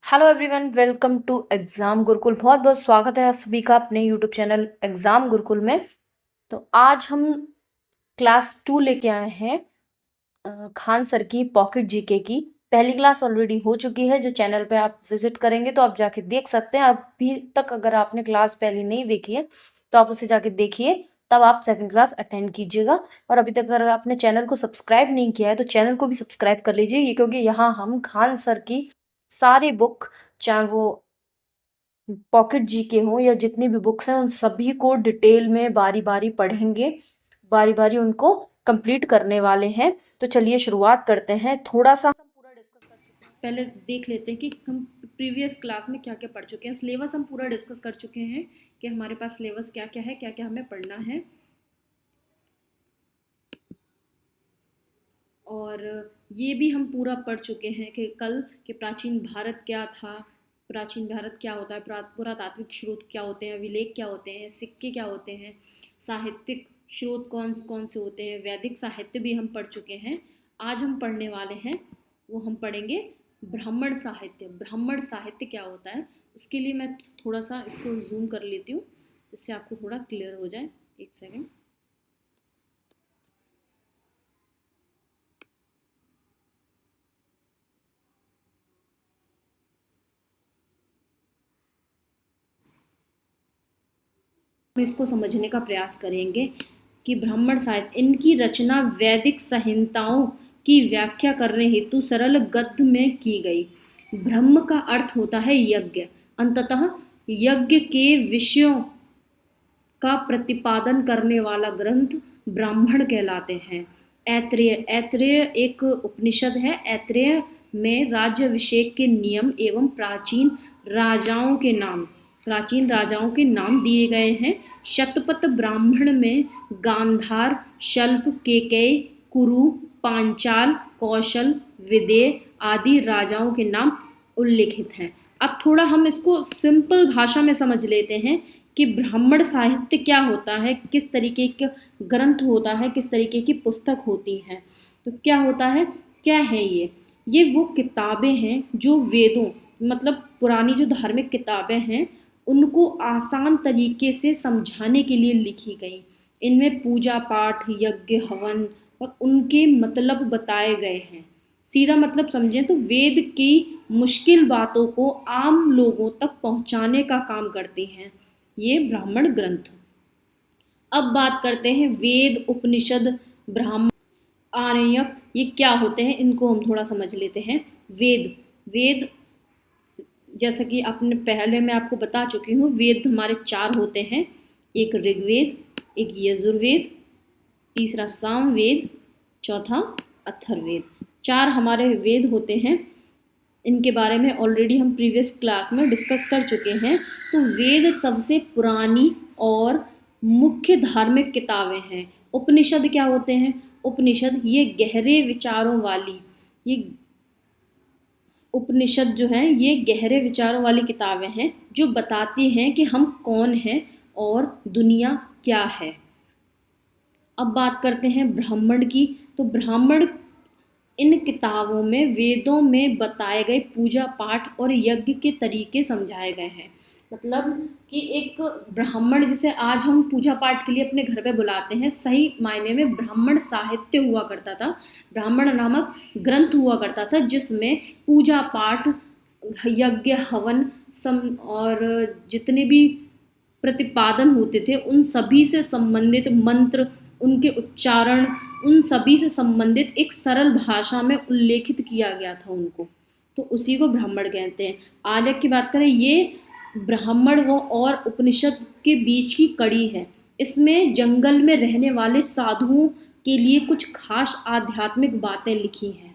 Hello everyone, welcome to exam Gurukul. बहुत बहुत स्वागत है आप सभी का अपने यूट्यूब चैनल एग्ज़ाम गुरुकुल में। तो आज हम क्लास 2 लेके आए हैं खान सर की पॉकेट जीके की। पहली क्लास ऑलरेडी हो चुकी है, जो चैनल पे आप विजिट करेंगे तो आप जाके देख सकते हैं। अभी तक अगर आपने क्लास पहली नहीं देखी है तो आप उसे जाके देखिए, तब आप सेकंड क्लास अटेंड कीजिएगा। और अभी तक अगर आपने चैनल को सब्सक्राइब नहीं किया है तो चैनल को भी सब्सक्राइब कर लीजिए, ये क्योंकि यहाँ हम खान सर की सारी बुक, चाहे वो पॉकेट जीके हो या जितनी भी बुक्स हैं, उन सभी को डिटेल में बारी बारी पढ़ेंगे, बारी बारी उनको कंप्लीट करने वाले हैं। तो चलिए शुरुआत करते हैं। थोड़ा सा हम पूरा डिस्कस कर चुके हैं, पहले देख लेते हैं कि हम प्रीवियस क्लास में क्या क्या पढ़ चुके हैं। सिलेबस हम पूरा डिस्कस कर चुके हैं कि हमारे पास सिलेबस क्या क्या है, क्या क्या हमें पढ़ना है। और ये भी हम पूरा पढ़ चुके हैं कि कल कि प्राचीन भारत क्या था, प्राचीन भारत क्या होता है, पुरातात्विक स्रोत क्या होते हैं, अभिलेख क्या होते हैं, सिक्के क्या होते हैं, साहित्यिक स्रोत कौन कौन से होते हैं, वैदिक साहित्य भी हम पढ़ चुके हैं। आज हम पढ़ने वाले हैं, वो हम पढ़ेंगे ब्राह्मण साहित्य। ब्राह्मण साहित्य क्या होता है, उसके लिए मैं थोड़ा सा इसको जूम कर लेती हूँ जिससे आपको थोड़ा क्लियर हो जाए। एक सेकेंड। हम इसको समझने का प्रयास करेंगे कि ब्राह्मण साहित्य, इनकी रचना वैदिक संहिताओं की व्याख्या करने हेतु सरल गद्य में की गई। ब्रह्म का अर्थ होता है यज्ञ। अंततः यज्ञ के विषयों का प्रतिपादन करने वाला ग्रंथ ब्राह्मण कहलाते हैं। ऐत्रेय, ऐत्रेय एक उपनिषद है। ऐत्रेय में राज्याभिषेक के नियम एवं प्राचीन राजाओं के नाम दिए गए हैं। शतपथ ब्राह्मण में गांधार, शल्भ, केकय, कुरु, पांचाल, कौशल, विदेह आदि राजाओं के नाम उल्लिखित हैं। अब थोड़ा हम इसको सिंपल भाषा में समझ लेते हैं कि ब्राह्मण साहित्य क्या होता है, किस तरीके का ग्रंथ होता है, किस तरीके की पुस्तक होती हैं। तो क्या होता है, क्या है ये वो किताबें हैं जो वेदों, मतलब पुरानी जो धार्मिक किताबें हैं, उनको आसान तरीके से समझाने के लिए लिखी गई। इनमें पूजा पाठ, यज्ञ, हवन और उनके मतलब बताए गए हैं। सीधा मतलब समझें तो वेद की मुश्किल बातों को आम लोगों तक पहुंचाने का काम करती हैं ये ब्राह्मण ग्रंथ। अब बात करते हैं वेद, उपनिषद, ब्राह्मण, आरण्यक, ये क्या होते हैं, इनको हम थोड़ा समझ लेते हैं। वेद, वेद जैसा कि आपने पहले मैं आपको बता चुकी हूँ, वेद हमारे 4 होते हैं। एक ऋग्वेद, एक यजुर्वेद, तीसरा सामवेद, चौथा अथर्ववेद। 4 हमारे वेद होते हैं। इनके बारे में ऑलरेडी हम प्रीवियस क्लास में डिस्कस कर चुके हैं। तो वेद सबसे पुरानी और मुख्य धार्मिक किताबें हैं। उपनिषद क्या होते हैं, उपनिषद ये गहरे विचारों वाली, ये उपनिषद जो हैं ये गहरे विचारों वाली किताबें हैं जो बताती हैं कि हम कौन हैं और दुनिया क्या है। अब बात करते हैं ब्राह्मण की। तो ब्राह्मण, इन किताबों में वेदों में बताए गए पूजा पाठ और यज्ञ के तरीके समझाए गए हैं। मतलब कि एक ब्राह्मण, जिसे आज हम पूजा पाठ के लिए अपने घर पे बुलाते हैं, सही मायने में ब्राह्मण साहित्य हुआ करता था, ब्राह्मण नामक ग्रंथ हुआ करता था, जिसमें पूजा पाठ, यज्ञ, हवन और जितने भी प्रतिपादन होते थे उन सभी से संबंधित मंत्र, उनके उच्चारण, उन सभी से संबंधित एक सरल भाषा में उल्लेखित किया गया था उनको। तो उसी को ब्राह्मण कहते हैं। आर्य की बात करें, ये ब्राह्मण व और उपनिषद के बीच की कड़ी है। इसमें जंगल में रहने वाले साधुओं के लिए कुछ खास आध्यात्मिक बातें लिखी हैं।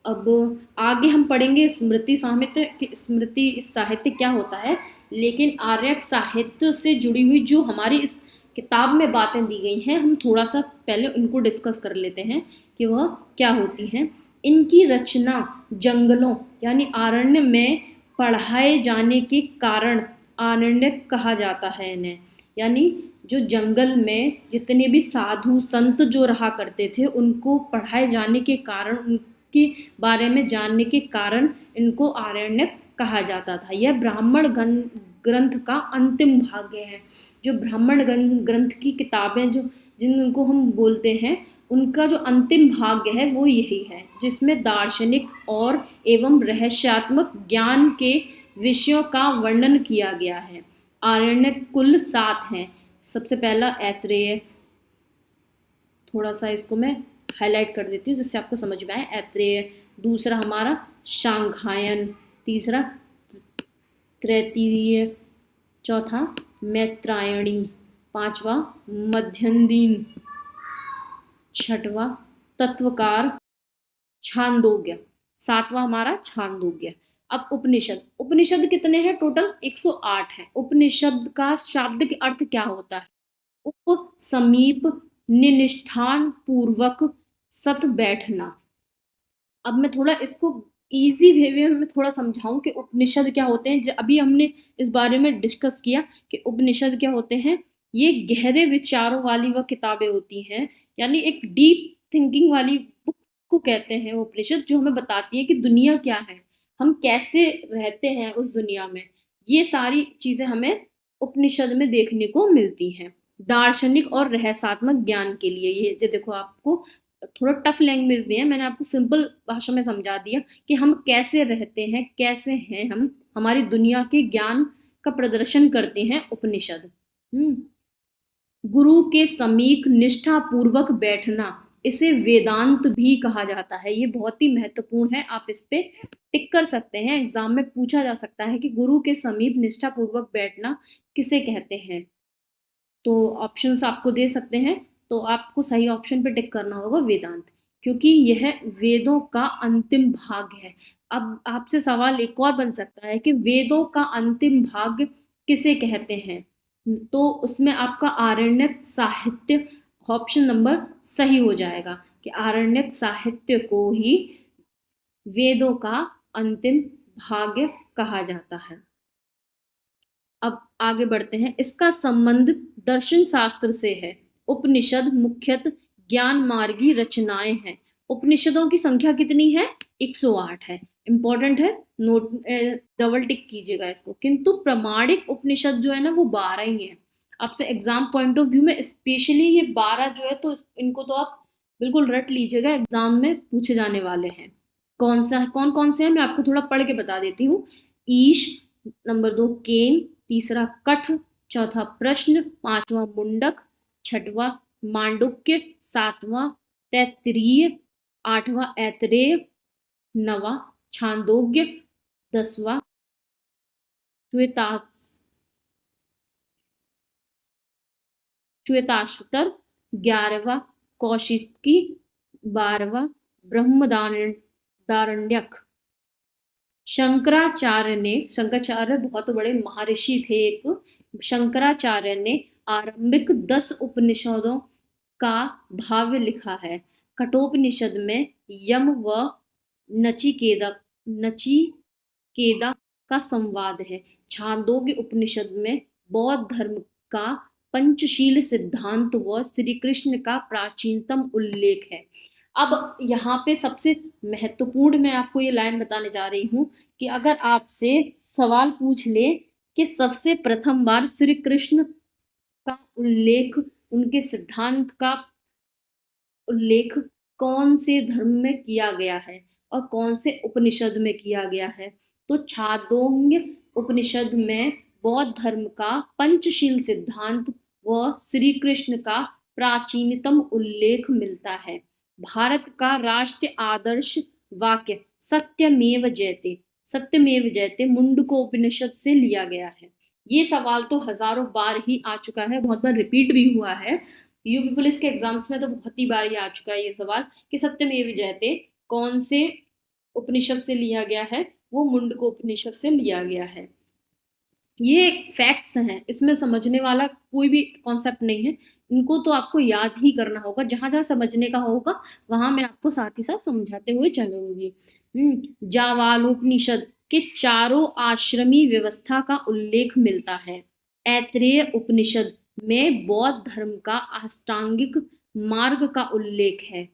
अब आगे हम पढ़ेंगे स्मृति साहित्य कि स्मृति साहित्य क्या होता है, लेकिन आर्यक साहित्य से जुड़ी हुई जो हमारी इस किताब में बातें दी गई हैं, हम थोड़ा सा पहले उनको डिस्कस कर लेते हैं कि वह क्या होती हैं। इनकी रचना जंगलों यानी आरण्य में पढ़ाए जाने के कारण आरण्यक कहा जाता है इन्हें। यानी जो जंगल में जितने भी साधु संत जो रहा करते थे, उनको पढ़ाए जाने के कारण, उनके बारे में जानने के कारण इनको आरण्यक कहा जाता था। यह ब्राह्मण ग्रंथ का अंतिम भाग है। जो ब्राह्मण ग्रंथ की किताबें जो जिनको हम बोलते हैं, उनका जो अंतिम भाग है वो यही है, जिसमें दार्शनिक और एवं रहस्यात्मक ज्ञान के विषयों का वर्णन किया गया है। आरण्यक कुल 7 हैं। सबसे पहला ऐत्रेय, थोड़ा सा इसको मैं हाईलाइट कर देती हूँ जिससे आपको समझ में आए। ऐत्रेय, दूसरा हमारा शांघायन, तीसरा तृतीय, चौथा मैत्रायणी, पांचवा मध्यंदीन, छठवा तत्वकार, छांदोग्य, सातवां हमारा छांदोग्य। अब उपनिषद, उपनिषद कितने हैं टोटल? 108 है। उपनिषद का शाब्दिक अर्थ क्या होता है? उप, समीप, निष्ठान पूर्वक, सत बैठना। अब मैं थोड़ा इसको इजी वे में थोड़ा समझाऊं कि उपनिषद क्या होते हैं। अभी हमने इस बारे में डिस्कस किया कि उपनिषद क्या होते हैं। ये गहरे विचारों वाली वह किताबें होती हैं, यानी एक डीप थिंकिंग वाली बुक को कहते हैं उपनिषद, जो हमें बताती है कि दुनिया क्या है, हम कैसे रहते हैं उस दुनिया में। ये सारी चीजें हमें उपनिषद में देखने को मिलती हैं। दार्शनिक और रहस्यात्मक ज्ञान के लिए ये देखो, आपको थोड़ा टफ लैंग्वेज में है, मैंने आपको सिंपल भाषा में समझा दिया कि हम कैसे रहते हैं, कैसे हैं हम, हमारी दुनिया के ज्ञान का प्रदर्शन करते हैं उपनिषद। गुरु के समीप निष्ठा पूर्वक बैठना, इसे वेदांत भी कहा जाता है। ये बहुत ही महत्वपूर्ण है, आप इस पे टिक कर सकते हैं, एग्जाम में पूछा जा सकता है कि गुरु के समीप निष्ठा पूर्वक बैठना किसे कहते हैं। तो ऑप्शंस आपको दे सकते हैं, तो आपको सही ऑप्शन पे टिक करना होगा वेदांत, क्योंकि यह वेदों का अंतिम भाग है। अब आपसे सवाल एक और बन सकता है कि वेदों का अंतिम भाग किसे कहते हैं, तो उसमें आपका आरण्यक साहित्य ऑप्शन नंबर सही हो जाएगा कि आरण्यक साहित्य को ही वेदों का अंतिम भाग कहा जाता है। अब आगे बढ़ते हैं। इसका संबंध दर्शन शास्त्र से है। उपनिषद मुख्यतः ज्ञान मार्गी रचनाएं हैं। उपनिषदों की संख्या कितनी है? 108 है। इंपॉर्टेंट है, नोट डबल टिक कीजिएगा इसको। किंतु प्रमाणिक उपनिषद जो है ना वो 12 ही है। आपसे एग्जाम पॉइंट ऑफ व्यू में स्पेशली ये 12 जो है, तो इनको तो आप बिल्कुल रट लीजिएगा, एग्जाम में पूछे जाने वाले हैं। कौन कौन से हैं मैं आपको थोड़ा पढ़ के बता देती हूँ। ईश, नंबर 2 केन, तीसरा कठ, चौथा प्रश्न, पांचवा मुंडक, छठवा मांडुक्य, सातवां तैत्तिरीय, आठवां ऐतरेय, नवा छांदोग्य, 10वां श्वेताश्वतर, 11वां कौशिकी, 12वां ब्रह्मदारण्यक। शंकराचार्य बहुत बड़े महर्षि थे एक। शंकराचार्य ने आरंभिक 10 उपनिषदों का भाव्य लिखा है। कठोपनिषद में यम व नचिकेता का संवाद है। छांदोग्य उपनिषद में बौद्ध धर्म का पंचशील सिद्धांत व श्री कृष्ण का प्राचीनतम उल्लेख है। अब यहाँ पे सबसे महत्वपूर्ण मैं आपको ये लाइन बताने जा रही हूँ कि अगर आपसे सवाल पूछ ले कि सबसे प्रथम बार श्री कृष्ण का उल्लेख, उनके सिद्धांत का उल्लेख कौन से धर्म में किया गया है और कौन से उपनिषद में किया गया है, तो छांदोग्य उपनिषद में बौद्ध धर्म का पंचशील सिद्धांत व श्री कृष्ण का प्राचीनतम उल्लेख मिलता है। भारत का राष्ट्रीय आदर्श वाक्य सत्यमेव जयते, सत्यमेव जयते मुंडकोपनिषद से लिया गया है। ये सवाल तो हजारों बार ही आ चुका है, बहुत बार रिपीट भी हुआ है। यूपी पुलिस के एग्जाम्स में तो बहुत ही बार ही आ चुका है ये सवाल कि सत्यमेव जयते कौन से उपनिषद से लिया गया है, वो मुंडकोपनिषद से लिया गया है। ये फैक्ट्स हैं, इसमें समझने वाला कोई भी कॉन्सेप्ट नहीं है, इनको तो आपको याद ही करना होगा। जहां जहां समझने का होगा वहां मैं आपको साथ ही साथ समझाते हुए चलूंगी। जावालोपनिषद के चारों आश्रमी व्यवस्था का उल्लेख मिलता है। ऐतरेय उपनिषद में बौद्ध धर्म का अष्टांगिक मार्ग का उल्लेख है।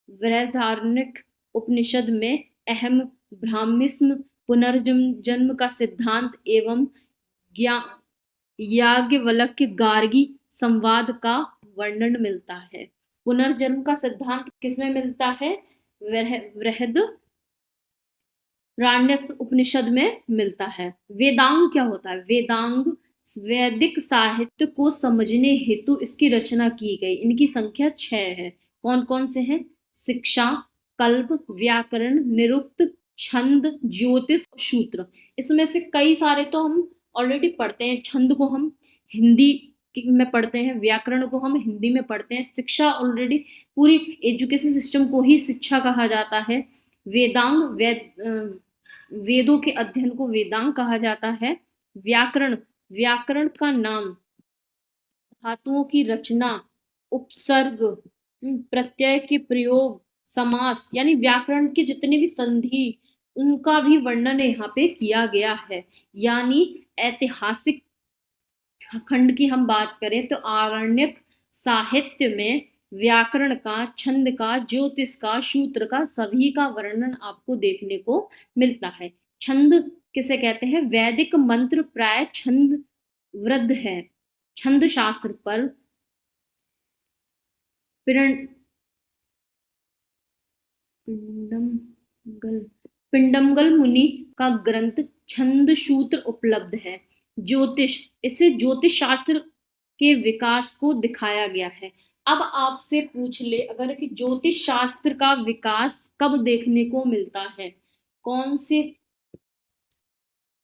बृहदारण्यक उपनिषद में अहम ब्राह्मस्म पुनर्जन्म जन्म का सिद्धांत एवं याज्ञवल्क्य गार्गी संवाद का वर्णन मिलता है। पुनर्जन्म का सिद्धांत किसमें मिलता है? बृहदारण्यक उपनिषद में मिलता है। वेदांग क्या होता है? वेदांग वैदिक साहित्य को समझने हेतु इसकी रचना की गई। इनकी संख्या 6 है। कौन कौन से हैं? शिक्षा, कल्प, व्याकरण, निरुक्त, छंद, ज्योतिष, सूत्र। इसमें से कई सारे तो हम ऑलरेडी पढ़ते हैं। छंद को हम हिंदी में पढ़ते हैं, व्याकरण को हम हिंदी में पढ़ते हैं, शिक्षा ऑलरेडी पूरी एजुकेशन सिस्टम को ही शिक्षा कहा जाता है। वेदांग वेदों के अध्ययन को वेदांग कहा जाता है। व्याकरण का नाम धातुओं की रचना, उपसर्ग, प्रत्यय के प्रयोग, समास, यानी व्याकरण के जितने भी संधि उनका भी वर्णन यहाँ पे किया गया है। यानी ऐतिहासिक खंड की हम बात करें तो आरण्यक साहित्य में व्याकरण का, छंद का, ज्योतिष का, सूत्र का, सभी का वर्णन आपको देखने को मिलता है। छंद किसे कहते हैं? वैदिक मंत्र प्राय छंद वृद्ध है। छंद शास्त्र पर पिंडमगल मुनि का ग्रंथ छंद सूत्र उपलब्ध है। ज्योतिष, इससे ज्योतिष शास्त्र के विकास को दिखाया गया है। अब आपसे पूछ ले अगर कि ज्योतिष शास्त्र का विकास कब देखने को मिलता है, कौन से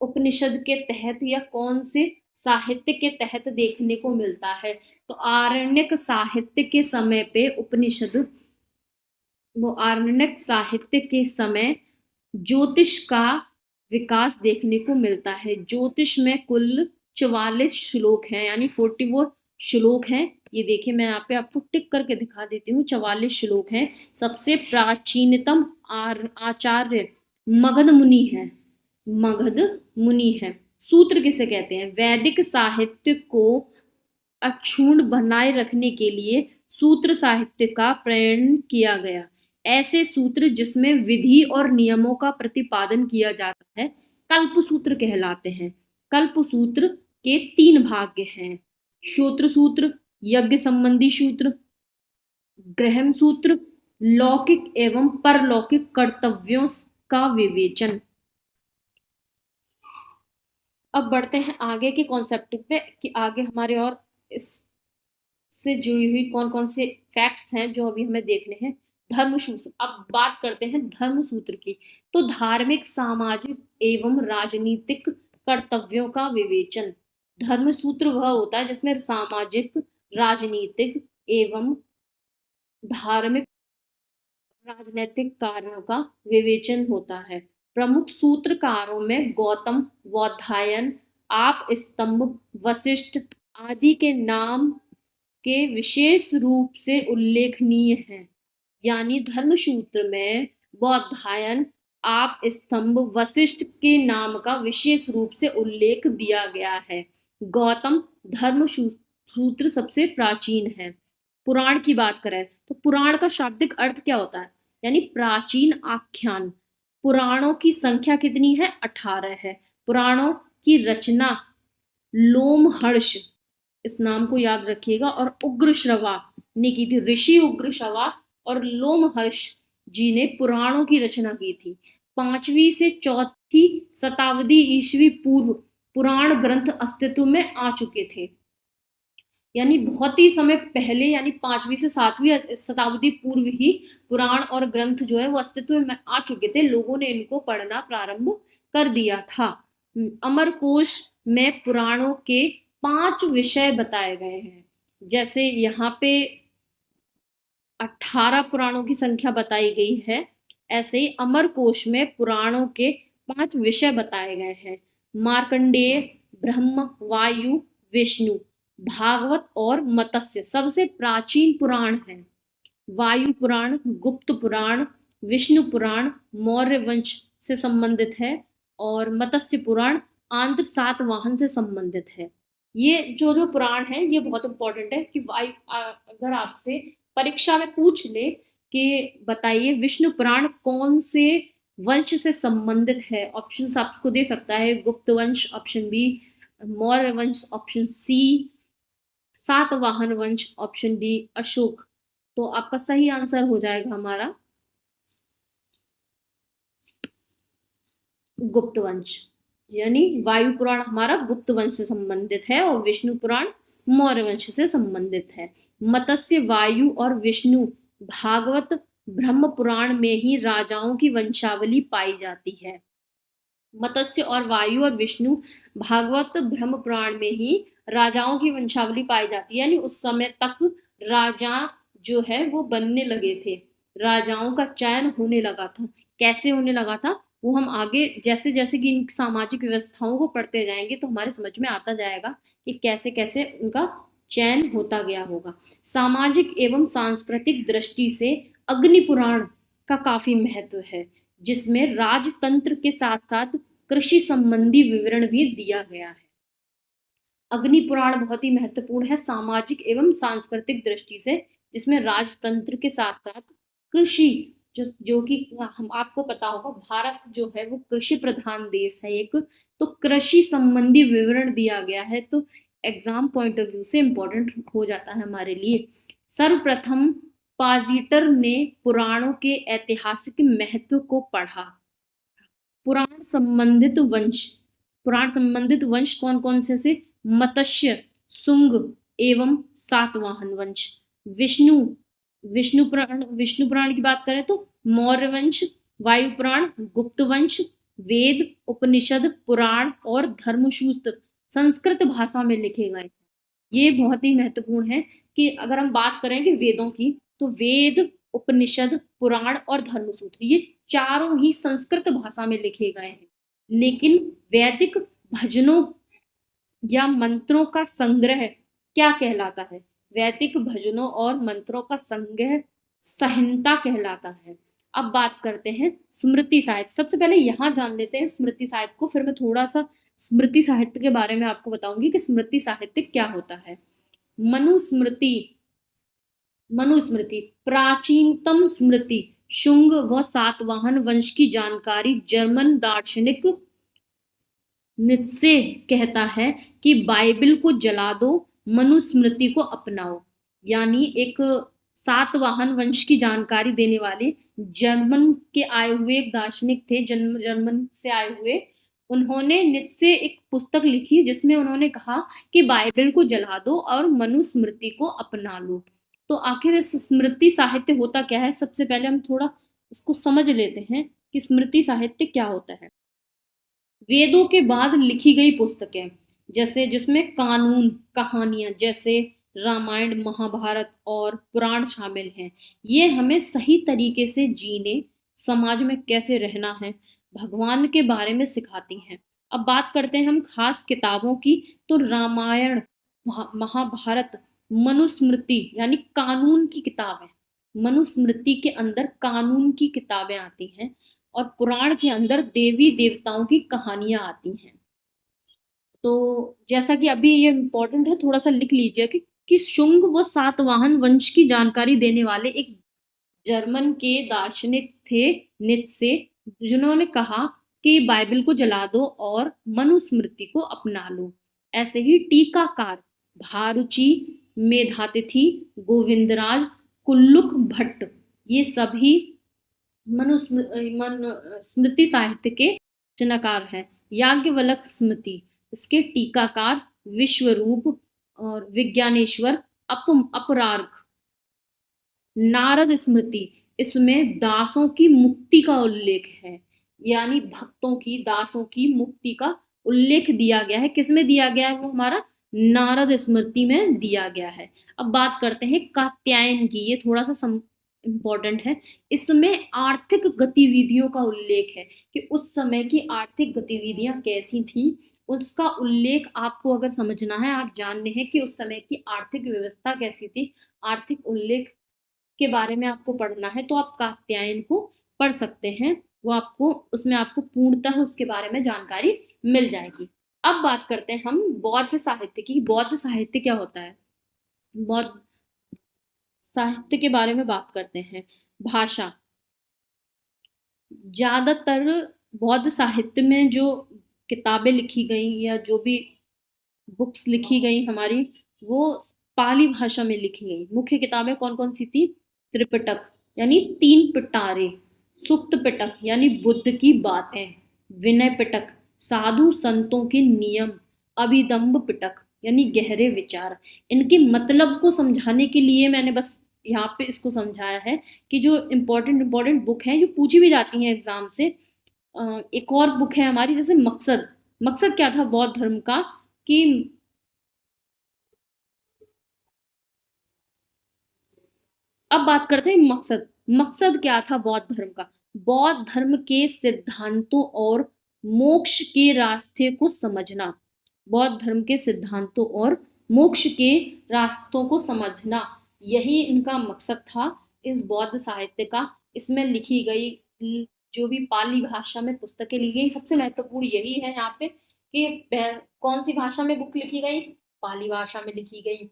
उपनिषद के तहत या कौन से साहित्य के तहत देखने को मिलता है? तो आरण्यक साहित्य के समय पे उपनिषद, वो आरण्यक साहित्य के समय ज्योतिष का विकास देखने को मिलता है। ज्योतिष में कुल 44 श्लोक हैं, यानी 44 श्लोक हैं। ये देखिए मैं यहाँ पे आपको टिक करके दिखा देती हूँ। 44 श्लोक हैं। सबसे प्राचीनतम आचार्य मगध मुनि है। मगध मुनि है। सूत्र किसे कहते हैं? वैदिक साहित्य को अक्षुण्ण बनाए रखने के लिए सूत्र साहित्य का प्रयोग किया गया। ऐसे सूत्र जिसमें विधि और नियमों का प्रतिपादन किया जाता है कल्प सूत्र कहलाते हैं। कल्प सूत्र के 3 भाग हैं: श्रोत्र सूत्र, यज्ञ संबंधी सूत्र, ग्रहम सूत्र, लौकिक एवं परलौकिक कर्तव्यों का विवेचन। अब बढ़ते हैं आगे के कॉन्सेप्ट पे कि आगे हमारे और इससे जुड़ी हुई कौन कौन से फैक्ट्स हैं जो अभी हमें देखने हैं। धर्मसूत्र, अब बात करते हैं धर्मसूत्र की। तो धार्मिक, सामाजिक एवं राजनीतिक कर्तव्यों का विवेचन। धर्मसूत्र वह होता है जिसमें सामाजिक, राजनीतिक एवं धार्मिक, राजनीतिक कार्यों का विवेचन होता है। प्रमुख सूत्रकारों में गौतम, बौधायन, आप स्तंभ, वशिष्ठ आदि के नाम के विशेष रूप से उल्लेखनीय हैं। यानी धर्मसूत्र में बौधायन, आप स्तंभ, वशिष्ठ के नाम का विशेष रूप से उल्लेख दिया गया है। गौतम धर्मसूत्र सबसे प्राचीन है। पुराण की बात करें तो पुराण का शाब्दिक अर्थ क्या होता है? यानी प्राचीन आख्यान। पुराणों की संख्या कितनी है? 18 है। पुराणों की रचना लोमहर्ष, इस नाम को याद रखिएगा, और उग्रश्रवा ने की थी। ऋषि उग्रश्रवा और लोमहर्ष जी ने पुराणों की रचना की थी। 5वीं से 4वीं शताब्दी ईस्वी पूर्व पुराण ग्रंथ अस्तित्व में आ चुके थे। यानी बहुत ही समय पहले, यानी 5वीं से 7वीं शताब्दी पूर्व ही पुराण और ग्रंथ जो है वो अस्तित्व में आ चुके थे। लोगों ने इनको पढ़ना प्रारंभ कर दिया था। अमरकोश में पुराणों के 5 विषय बताए गए हैं। जैसे यहाँ पे 18 पुराणों की संख्या बताई गई है, ऐसे ही अमरकोश में पुराणों के 5 विषय बताए गए हैं। मार्कंडेय, ब्रह्म, वायु, विष्णु, भागवत और मत्स्य सबसे प्राचीन पुराण है। वायु पुराण गुप्त पुराण, विष्णु पुराण मौर्य वंश से संबंधित है और मत्स्य पुराण आंध्र सातवाहन से संबंधित है। ये जो पुराण है ये बहुत इंपॉर्टेंट है कि अगर आपसे परीक्षा में पूछ ले कि बताइए विष्णु पुराण कौन से वंश से संबंधित है। ऑप्शंस आपको दे सकता है, गुप्त वंश ऑप्शन बी, मौर्य वंश ऑप्शन सी, सातवाहन वंश ऑप्शन डी, अशोक। तो आपका सही आंसर हो जाएगा हमारा गुप्त वंश, यानी वायु पुराण हमारा गुप्त वंश से संबंधित है और विष्णु पुराण मौर्य वंश से संबंधित है। मत्स्य, वायु और विष्णु भागवत ब्रह्म पुराण में ही राजाओं की वंशावली पाई जाती है। मत्स्य और वायु और विष्णु भागवत ब्रह्म पुराण में ही राजाओं की वंशावली पाई जाती है, यानी उस समय तक राजा जो है वो बनने लगे थे, राजाओं का चयन होने लगा था। कैसे होने लगा था वो हम आगे जैसे जैसे कि इन सामाजिक व्यवस्थाओं को पढ़ते जाएंगे तो हमारे समझ में आता जाएगा कि कैसे कैसे उनका चयन होता गया होगा। सामाजिक एवं सांस्कृतिक दृष्टि से अग्नि पुराण का काफी महत्व है, जिसमें राजतंत्र के साथ साथ कृषि संबंधी विवरण भी दिया गया है। अग्नि पुराण बहुत ही महत्वपूर्ण है सामाजिक एवं सांस्कृतिक दृष्टि से, जिसमें राजतंत्र के साथ साथ कृषि जो कि हम आपको पता होगा भारत जो है वो कृषि प्रधान देश है एक, तो कृषि संबंधी विवरण दिया गया है, तो एग्जाम पॉइंट ऑफ व्यू से इम्पोर्टेंट हो जाता है हमारे लिए। सर्वप्रथम पाजीटर ने पुराणों के ऐतिहासिक महत्व को पढ़ा। पुराण संबंधित वंश, पुराण संबंधित वंश कौन कौन से मत्स्य, शुंग एवं सातवाहन वंश। विष्णु विष्णु पुराण की बात करें तो मौर्य वंश, वायु पुराण, गुप्त वंश, वेद, उपनिषद, पुराण और धर्मसूत्र संस्कृत भाषा में लिखे गए। ये बहुत ही महत्वपूर्ण है कि अगर हम बात करेंगे वेदों की तो वेद, उपनिषद, पुराण और धर्मसूत्र ये चारों ही संस्कृत भाषा में लिखे गए हैं। लेकिन वैदिक भजनों या मंत्रों का संग्रह क्या कहलाता है? वैदिक भजनों और मंत्रों का संग्रह संहिता कहलाता है। अब बात करते हैं स्मृति साहित्य। सबसे पहले यहाँ जान लेते हैं स्मृति साहित्य को, फिर मैं थोड़ा सा स्मृति साहित्य के बारे में आपको बताऊंगी कि स्मृति साहित्य क्या होता है। मनुस्मृति, मनुस्मृति प्राचीनतम स्मृति शुंग व सातवाहन वंश की जानकारी जर्मन दार्शनिक नीत्शे कहता है कि बाइबल को जला दो, मनुस्मृति को अपनाओ। यानी एक सातवाहन वंश की जानकारी देने वाले जर्मन के आए हुए एक दार्शनिक थे, जर्मन से आए हुए, उन्होंने नीत्शे एक पुस्तक लिखी जिसमें उन्होंने कहा कि बाइबल को जला दो और मनुस्मृति को अपना लो। तो आखिर इस स्मृति साहित्य होता क्या है? सबसे पहले हम थोड़ा इसको समझ लेते हैं कि स्मृति साहित्य क्या होता है। वेदों के बाद लिखी गई पुस्तकें, जैसे जिसमें कानून, कहानियां जैसे रामायण, महाभारत और पुराण शामिल हैं। ये हमें सही तरीके से जीने, समाज में कैसे रहना है, भगवान के बारे में सिखाती हैं। अब बात करते हैं हम खास किताबों की, तो रामायण, महाभारत, मनुस्मृति यानी कानून की किताब है। मनुस्मृति के अंदर कानून की किताबें आती हैं और पुराण के अंदर देवी देवताओं की कहानियां आती हैं। तो जैसा कि अभी ये इम्पोर्टेंट है, थोड़ा सा लिख लीजिए कि शुंग व सातवाहन वंश की जानकारी देने वाले एक जर्मन के दार्शनिक थे नीत्शे, जिन्होंने कहा कि बाइबल को जला दो और मनुस्मृति को अपना लो। ऐसे ही टीकाकार भारुचि, मेधातिथि, गोविंदराज, कुल्लुक भट्ट ये सभी स्मृति साहित्य के रचनाकार हैं। याज्ञवल्क स्मृति, इसके टीकाकार विश्वरूप और विज्ञानेश्वर अपरार्क। नारद स्मृति, इसमें दासों की मुक्ति का उल्लेख है, यानी भक्तों की, दासों की मुक्ति का उल्लेख दिया गया है। किसमें दिया गया है? वो हमारा नारद स्मृति में दिया गया है। अब बात करते हैं कात्यायन की, ये थोड़ा सा इम्पोर्टेंट है। इसमें आर्थिक गतिविधियों का उल्लेख है कि उस समय की आर्थिक गतिविधियां कैसी थी, उसका उल्लेख आपको अगर समझना है, आप जानने हैं कि उस समय की आर्थिक व्यवस्था कैसी थी, आर्थिक उल्लेख के बारे में आपको पढ़ना है, तो आप कात्यायन को पढ़ सकते हैं। वो आपको उसमें आपको पूर्णतः उसके बारे में जानकारी मिल जाएगी। अब बात करते हैं हम बौद्ध साहित्य की। बौद्ध साहित्य क्या होता है? बौद्ध साहित्य के बारे में बात करते हैं। भाषा, ज़्यादातर बौद्ध साहित्य में जो किताबें लिखी गई या जो भी बुक्स लिखी गई हमारी, वो पाली भाषा में लिखी गई। मुख्य किताबें कौन-कौन सी थी? त्रिपिटक यानी 3 पिटारे, सुक्त पिटक यानी बुद्ध की बातें, विनय पिटक साधु संतों के नियम, अभिधम्म पिटक यानी गहरे विचार। इनके मतलब को समझाने के लिए मैंने बस यहाँ पे इसको समझाया है कि जो इम्पोर्टेंट इम्पोर्टेंट बुक हैं, जो पूछी भी जाती हैं एग्ज़ाम से। एक और बुक है हमारी जैसे मकसद। मकसद क्या था बौद्ध धर्म का? कि अब बात करते हैं मकसद। मकसद क्या था बौद्ध धर्म का? बौद्ध धर्म के सिद्धांतों और मोक्ष के रास्ते को समझना। बौद्ध धर्म के सिद्धांतों और मोक्ष के रास्तों को समझना, यही इनका मकसद था इस बौद्ध साहित्य का। इसमें लिखी गई जो भी पाली भाषा में पुस्तकें लिखी गई, सबसे महत्वपूर्ण यही है यहाँ पे कि कौन सी भाषा में बुक लिखी गई? पाली भाषा में लिखी गई।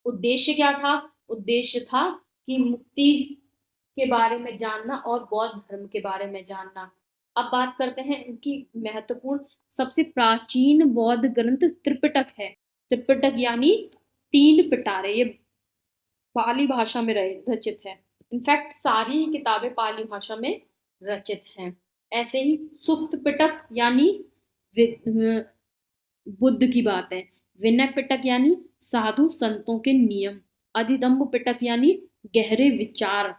उद्देश्य क्या था? उद्देश्य था कि मुक्ति के बारे में जानना और बौद्ध धर्म के बारे में जानना। अब बात करते हैं इनकी महत्वपूर्ण। सबसे प्राचीन बौद्ध ग्रंथ त्रिपिटक है। त्रिपिटक यानी 3 पिटारे, ये पाली भाषा में रचित है। इनफैक्ट सारी किताबें पाली भाषा में रचित हैं। ऐसे ही सुक्त पिटक यानी बुद्ध की बात है। विनय पिटक यानी साधु संतों के नियम। अधिदम्भ पिटक यानी गहरे विचार।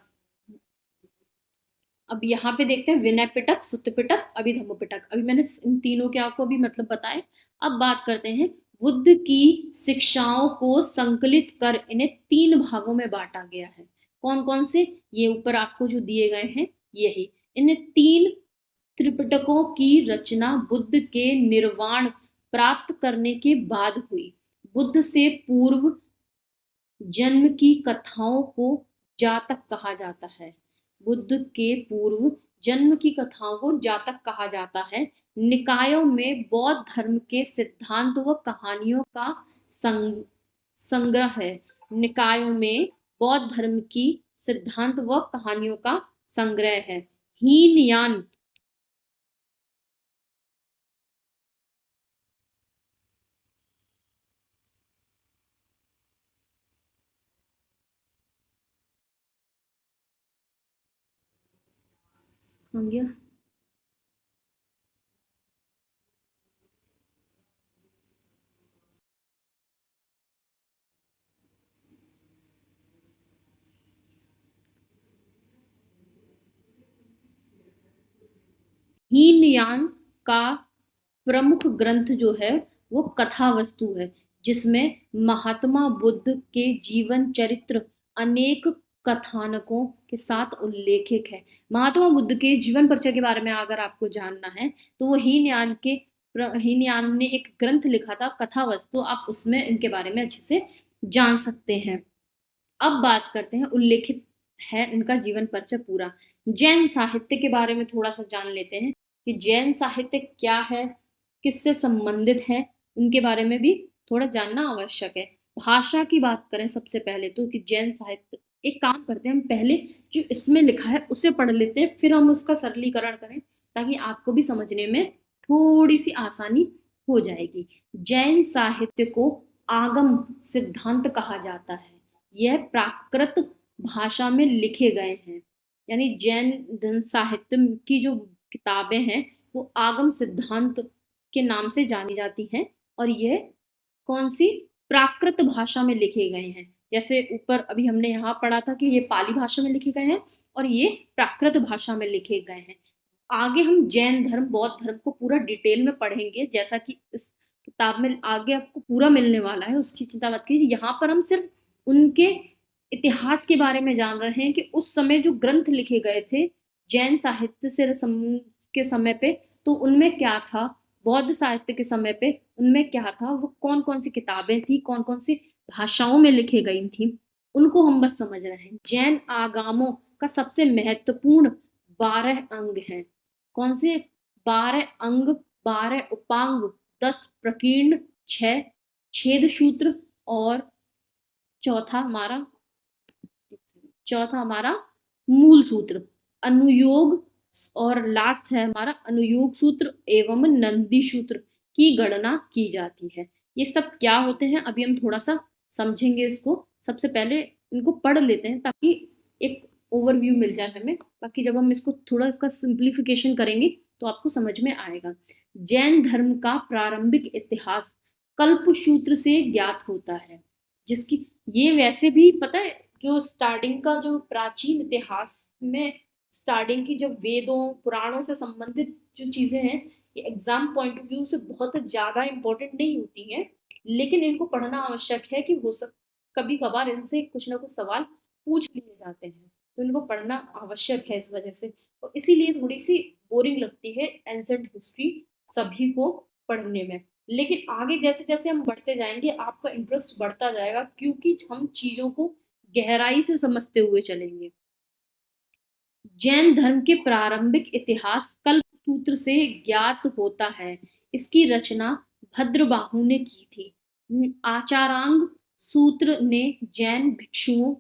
अब यहाँ पे देखते हैं विनय पिटक, सुत्त पिटक, अभिधम्म पिटक। अभी मैंने इन तीनों के आपको अभी मतलब बताए। अब बात करते हैं बुद्ध की शिक्षाओं को संकलित कर इन्हें 3 भागों में बांटा गया है। कौन कौन से? ये ऊपर आपको जो दिए गए हैं यही। इन 3 त्रिपिटकों की रचना बुद्ध के निर्वाण प्राप्त करने के बाद हुई। बुद्ध से पूर्व जन्म की कथाओं को जातक कहा जाता है। बुद्ध के पूर्व जन्म की कथाओं को जातक कहा जाता है। निकायों में बौद्ध धर्म के सिद्धांत व कहानियों का संग्रह है। निकायों में बौद्ध धर्म की सिद्धांत व कहानियों का संग्रह है। हीनयान हो गया। हीनयान का प्रमुख ग्रंथ जो है वो कथा वस्तु है, जिसमें महात्मा बुद्ध के जीवन चरित्र अनेक कथानकों के साथ उल्लेखित है। महात्मा बुद्ध के जीवन परिचय के बारे में अगर आपको जानना है तो वो हीनयान ने एक ग्रंथ लिखा था कथा वस्तु, आप उसमें इनके बारे में अच्छे से जान सकते हैं। अब बात करते हैं, उल्लेखित है इनका जीवन परिचय पूरा। जैन साहित्य के बारे में थोड़ा सा जान लेते हैं कि जैन साहित्य क्या है, किससे संबंधित है, उनके बारे में भी थोड़ा जानना आवश्यक है। भाषा की बात करें सबसे पहले तो कि जैन साहित्य, एक काम करते हैं हम पहले जो इसमें लिखा है उसे पढ़ लेते हैं, फिर हम उसका सरलीकरण करें ताकि आपको भी समझने में थोड़ी सी आसानी हो जाएगी। जैन साहित्य को आगम सिद्धांत कहा जाता है। यह प्राकृत भाषा में लिखे गए हैं। यानी जैन धन साहित्य की जो किताबें हैं वो आगम सिद्धांत के नाम से जानी जाती हैं और यह कौन सी प्राकृत भाषा में लिखे गए हैं। जैसे ऊपर अभी हमने यहाँ पढ़ा था कि ये पाली भाषा में लिखे गए हैं और ये प्राकृत भाषा में लिखे गए हैं। आगे हम जैन धर्म बौद्ध धर्म को पूरा डिटेल में पढ़ेंगे, जैसा कि इस किताब में आगे आपको पूरा मिलने वाला है, उसकी चिंता मत कीजिए। यहाँ पर हम सिर्फ उनके इतिहास के बारे में जान रहे हैं कि उस समय जो ग्रंथ लिखे गए थे जैन साहित्य से के समय पे, तो उनमें क्या था, बौद्ध साहित्य के समय पे उनमें क्या था, वो कौन कौन सी किताबें थी, कौन कौन सी भाषाओं में लिखे गई थी, उनको हम बस समझ रहे हैं। जैन आगमों का सबसे महत्वपूर्ण 12 अंग हैं। कौन से? 12 अंग, 12 उपांग, 10 प्रकीर्ण, 6 छेद सूत्र और चौथा हमारा चौथा हमारा मूल सूत्र। अनुयोग और लास्ट है हमारा अनुयोग सूत्र एवं नंदी सूत्र की गणना की जाती है। ये सब क्या होते हैं अभी हम थोड़ा सा समझेंगे इसको। सबसे पहले इनको पढ़ लेते हैं ताकि एक ओवरव्यू मिल जाए हमें, बाकी जब हम इसको थोड़ा इसका सिंप्लीफिकेशन करेंगे तो आपको समझ में आएगा। जैन धर्म का प्रारंभिक इतिहास कल्पसूत्र से ज्ञात होता है, जिसकी ये वैसे भी पता है, जो स्टार्टिंग का जो प्राचीन इतिहास में स्टार्टिंग की जो वेदों पुराणों से संबंधित जो चीजें हैं, ये एग्जाम पॉइंट ऑफ व्यू से बहुत ज्यादा इंपॉर्टेंट नहीं होती हैं, लेकिन इनको पढ़ना आवश्यक है कि हो सक कभी कभार इनसे कुछ ना कुछ सवाल पूछ लिए जाते हैं, तो इनको पढ़ना आवश्यक है इस वजह से। तो इसीलिए थोड़ी सी बोरिंग लगती है एंसेंट हिस्ट्री सभी को पढ़ने में, लेकिन आगे जैसे जैसे हम बढ़ते जाएंगे आपका इंटरेस्ट बढ़ता जाएगा, क्योंकि हम चीजों को गहराई से समझते हुए चलेंगे। जैन धर्म के प्रारंभिक इतिहास कल्पसूत्र से ज्ञात होता है। इसकी रचना भद्रबाहु ने की थी। आचारांग सूत्र ने जैन भिक्षुओं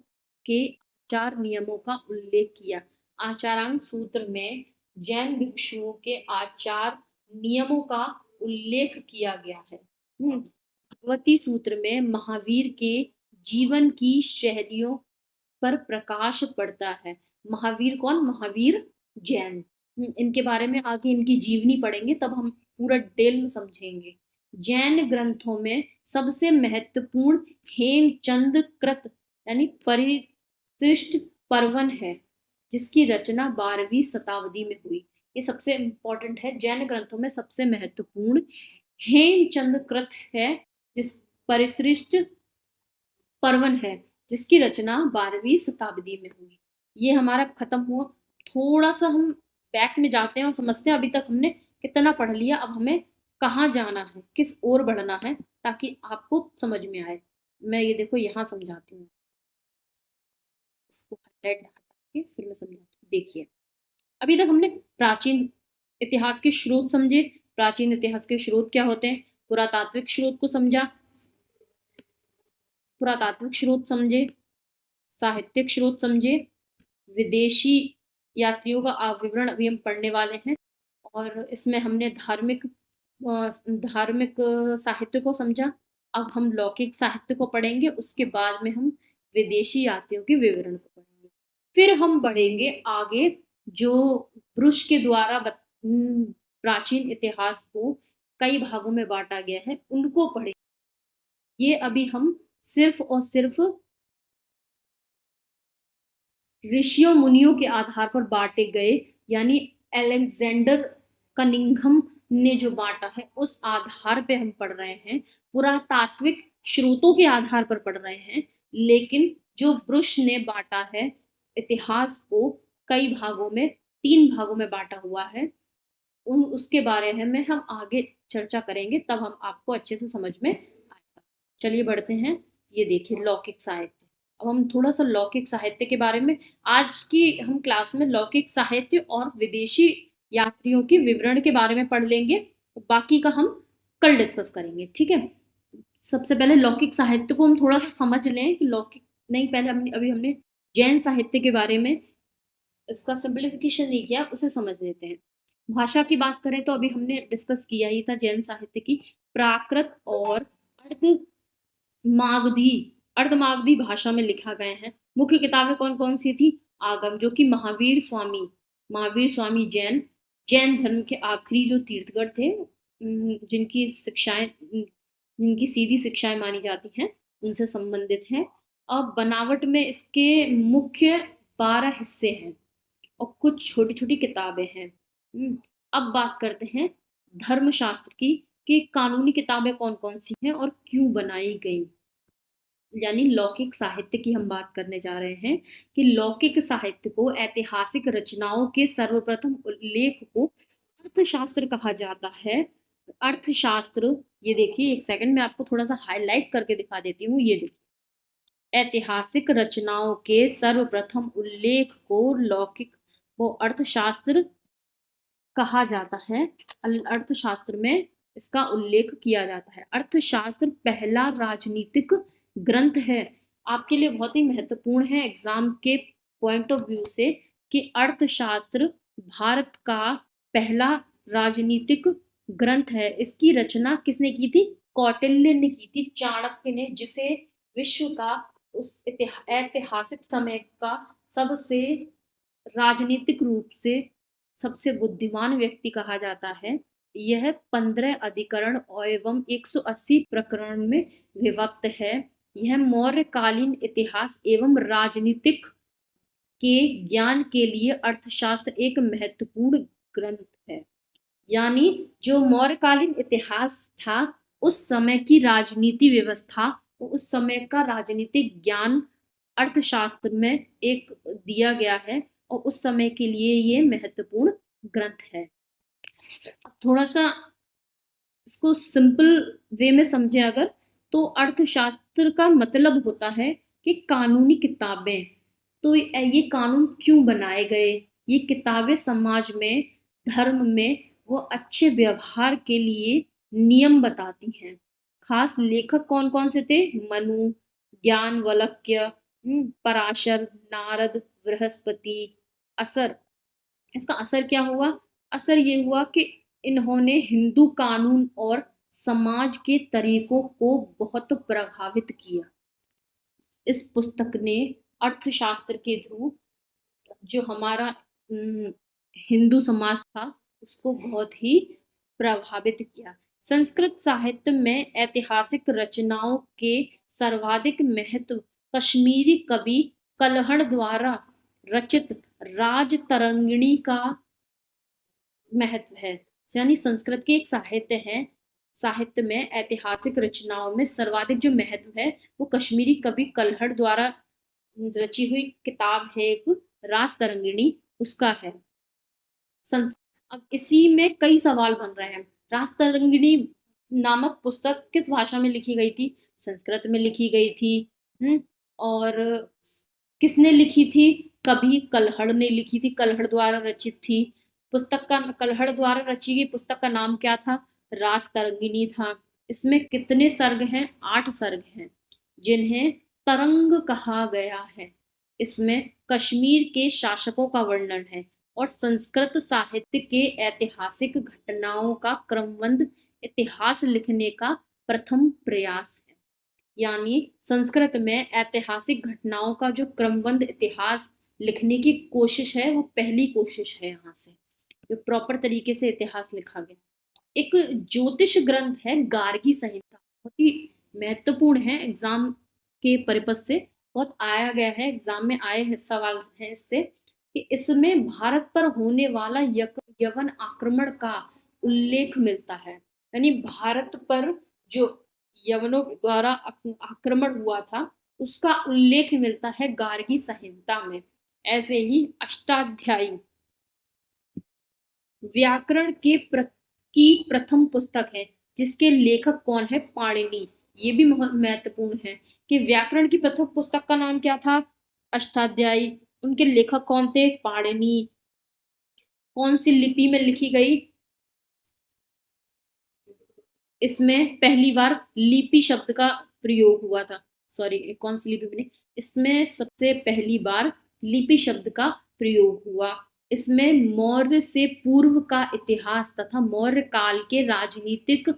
के आचार नियमों का उल्लेख किया। आचारांग सूत्र में जैन भिक्षुओं के आचार नियमों का उल्लेख किया गया है। भगवती सूत्र में महावीर के जीवन की शैलियों पर प्रकाश पड़ता है। महावीर कौन? महावीर जैन। इनके बारे में आगे इनकी जीवनी पढ़ेंगे तब हम पूरा डिटेल में समझेंगे। जैन ग्रंथों में सबसे महत्वपूर्ण हेमचंद कृत यानी परिशिष्ट पर्वन है, जिसकी रचना 12वीं शताब्दी में हुई। ये सबसे इम्पोर्टेंट है। जैन ग्रंथों में सबसे महत्वपूर्ण हेमचंद कृत है, जिस परिशिष्ट पर्वन है, जिसकी रचना 12वीं शताब्दी में हुई। ये हमारा खत्म हुआ। थोड़ा सा हम बैक में जाते हैं और समझते हैं अभी तक हमने कितना पढ़ लिया, अब हमें कहाँ जाना है, किस ओर बढ़ना है, ताकि आपको समझ में आए। मैं ये देखो यहाँ समझाती हूँ, इसको हाईलाइट हटा के फिर मैं समझाती हूँ। देखिए, अभी तक हमने प्राचीन इतिहास के स्रोत समझे। प्राचीन इतिहास के स्रोत क्या होते हैं? पुरातात्विक स्रोत को समझा, पुरातात्विक स्रोत समझे, साहित्यिक स्रोत समझे, विदेशी यात्रियों का विवरण अभी हम पढ़ने वाले हैं, और इसमें हमने धार्मिक साहित्य को समझा। अब हम लौकिक साहित्य को पढ़ेंगे, उसके बाद में हम विदेशी यात्रियों के विवरण को पढ़ेंगे। फिर हम बढ़ेंगे आगे, जो ब्रुश के द्वारा प्राचीन इतिहास को कई भागों में बांटा गया है, उनको पढ़ेंगे। ये अभी हम सिर्फ और सिर्फ ऋषियों मुनियों के आधार पर बांटे गए, यानी अलेक्जेंडर कनिंघम ने जो बांटा है उस आधार पे हम पढ़ रहे हैं। पुरातात्विक स्रोतों के आधार पर पढ़ रहे हैं, लेकिन जो ब्रुश ने बांटा है इतिहास को कई भागों में, 3 भागों में बांटा हुआ है, उसके बारे में हम आगे चर्चा करेंगे, तब हम आपको अच्छे से समझ में आएगा। चलिए बढ़ते हैं। ये देखिए लौकिक साहित्य। अब हम थोड़ा सा लौकिक साहित्य के बारे में, आज की हम क्लास में लौकिक साहित्य और विदेशी यात्रियों के विवरण के बारे में पढ़ लेंगे, बाकी का हम कल डिस्कस करेंगे, ठीक है। सबसे पहले लौकिक साहित्य को हम थोड़ा सा समझ लें कि लौकिक नहीं, पहले अभी हमने जैन साहित्य के बारे में इसका सिंप्लीफिकेशन नहीं किया, उसे समझ लेते हैं। भाषा की बात करें तो अभी हमने डिस्कस किया ही था जैन साहित्य की प्राकृत और अर्धमागधी अर्धमागधी भाषा में लिखा गए हैं। मुख्य किताबें कौन कौन सी थी? आगम, जो कि महावीर स्वामी जैन धर्म के आखिरी जो तीर्थकर थे, जिनकी सीधी शिक्षाएं मानी जाती हैं, उनसे संबंधित है। अब बनावट में इसके मुख्य 12 हिस्से हैं और कुछ छोटी छोटी किताबें हैं। अब बात करते हैं धर्मशास्त्र की, कि कानूनी किताबें कौन कौन सी हैं और क्यों बनाई गई। यानी लौकिक साहित्य की हम बात करने जा रहे हैं कि लौकिक साहित्य को ऐतिहासिक रचनाओं के सर्वप्रथम उल्लेख को अर्थशास्त्र कहा जाता है। अर्थशास्त्र, ये देखिए एक सेकंड में आपको थोड़ा सा हाईलाइट करके दिखा देती हूँ। ये देखिए, ऐतिहासिक रचनाओं के सर्वप्रथम उल्लेख को लौकिक को अर्थशास्त्र कहा जाता है। अर्थशास्त्र में इसका उल्लेख किया जाता है। अर्थशास्त्र पहला राजनीतिक ग्रंथ है। आपके लिए बहुत ही महत्वपूर्ण है एग्जाम के पॉइंट ऑफ व्यू से कि अर्थशास्त्र भारत का पहला राजनीतिक ग्रंथ है। इसकी रचना किसने की थी? कौटिल्य ने की थी, चाणक्य ने, जिसे विश्व का उस ऐतिहासिक समय का सबसे राजनीतिक रूप से सबसे बुद्धिमान व्यक्ति कहा जाता है। यह 15 अधिकरण एवं 180 प्रकरण में विभक्त है। यह मौर्यकालीन इतिहास एवं राजनीतिक के ज्ञान के लिए अर्थशास्त्र एक महत्वपूर्ण ग्रंथ है। यानी जो मौर्यकालीन इतिहास था, उस समय की राजनीति व्यवस्था, उस समय का राजनीतिक ज्ञान अर्थशास्त्र में एक दिया गया है और उस समय के लिए ये महत्वपूर्ण ग्रंथ है। थोड़ा सा इसको सिंपल वे में समझें अगर, तो अर्थशास्त्र का मतलब होता है कि कानूनी किताबें। तो ये कानून क्यों बनाए गए, ये किताबें समाज में, धर्म में वो अच्छे व्यवहार के लिए नियम बताती हैं। खास लेखक कौन कौन से थे? मनु, ज्ञानवल्क्य, पराशर, नारद, बृहस्पति। असर, इसका असर क्या हुआ? असर ये हुआ कि इन्होंने हिंदू कानून और समाज के तरीकों को बहुत प्रभावित किया। इस पुस्तक ने अर्थशास्त्र के थ्रू जो हमारा हिंदू समाज था उसको बहुत ही प्रभावित किया। संस्कृत साहित्य में ऐतिहासिक रचनाओं के सर्वाधिक महत्व कश्मीरी कवि कलहड़ द्वारा रचित राजतरंगिणी का महत्व है। यानी संस्कृत के एक साहित्य है, साहित्य में ऐतिहासिक रचनाओं में सर्वाधिक जो महत्व है वो कश्मीरी कवि कलहड़ द्वारा रची हुई किताब है एक, राज तरंगिणी, उसका है। अब इसी में कई सवाल बन रहे हैं। राज तरंगिणी नामक पुस्तक किस भाषा में लिखी गई थी? संस्कृत में लिखी गई थी। और किसने लिखी थी? कवि कलहड़ ने लिखी थी, कलहड़ द्वारा रचित थी। पुस्तक का, कलहड़ द्वारा रची गई पुस्तक का नाम क्या था? राज तरंगिणी था। इसमें कितने सर्ग हैं? 8 सर्ग हैं, जिन्हें तरंग कहा गया है। इसमें कश्मीर के शासकों का वर्णन है और संस्कृत साहित्य के ऐतिहासिक घटनाओं का क्रमबद्ध इतिहास लिखने का प्रथम प्रयास है। यानी संस्कृत में ऐतिहासिक घटनाओं का जो क्रमबद्ध इतिहास लिखने की कोशिश है वो पहली कोशिश है यहाँ से, जो प्रॉपर तरीके से इतिहास लिखा गया। एक ज्योतिष ग्रंथ है गार्गी संहिता, बहुत ही महत्वपूर्ण है, एग्जाम के पर्पस से बहुत आया गया है, एग्जाम में आए हैं सवाल है इससे, कि इसमें भारत पर होने वाला यवन आक्रमण का उल्लेख मिलता है। यानी भारत पर जो यवनों द्वारा आक्रमण हुआ था उसका उल्लेख मिलता है गार्गी संहिता में। ऐसे ही अष्टाध्यायी व्याकरण की प्रथम पुस्तक है, जिसके लेखक कौन है? पाणिनि। ये भी महत्वपूर्ण है कि व्याकरण की प्रथम पुस्तक का नाम क्या था? अष्टाध्यायी। उनके लेखक कौन थे? पाणिनि। कौन सी लिपि में लिखी गई? इसमें पहली बार लिपि शब्द का प्रयोग हुआ था। सॉरी, कौन सी लिपि में? इसमें सबसे पहली बार लिपि शब्द का प्रयोग हुआ। इसमें मौर्य से पूर्व का इतिहास तथा मौर्य काल के राजनीतिक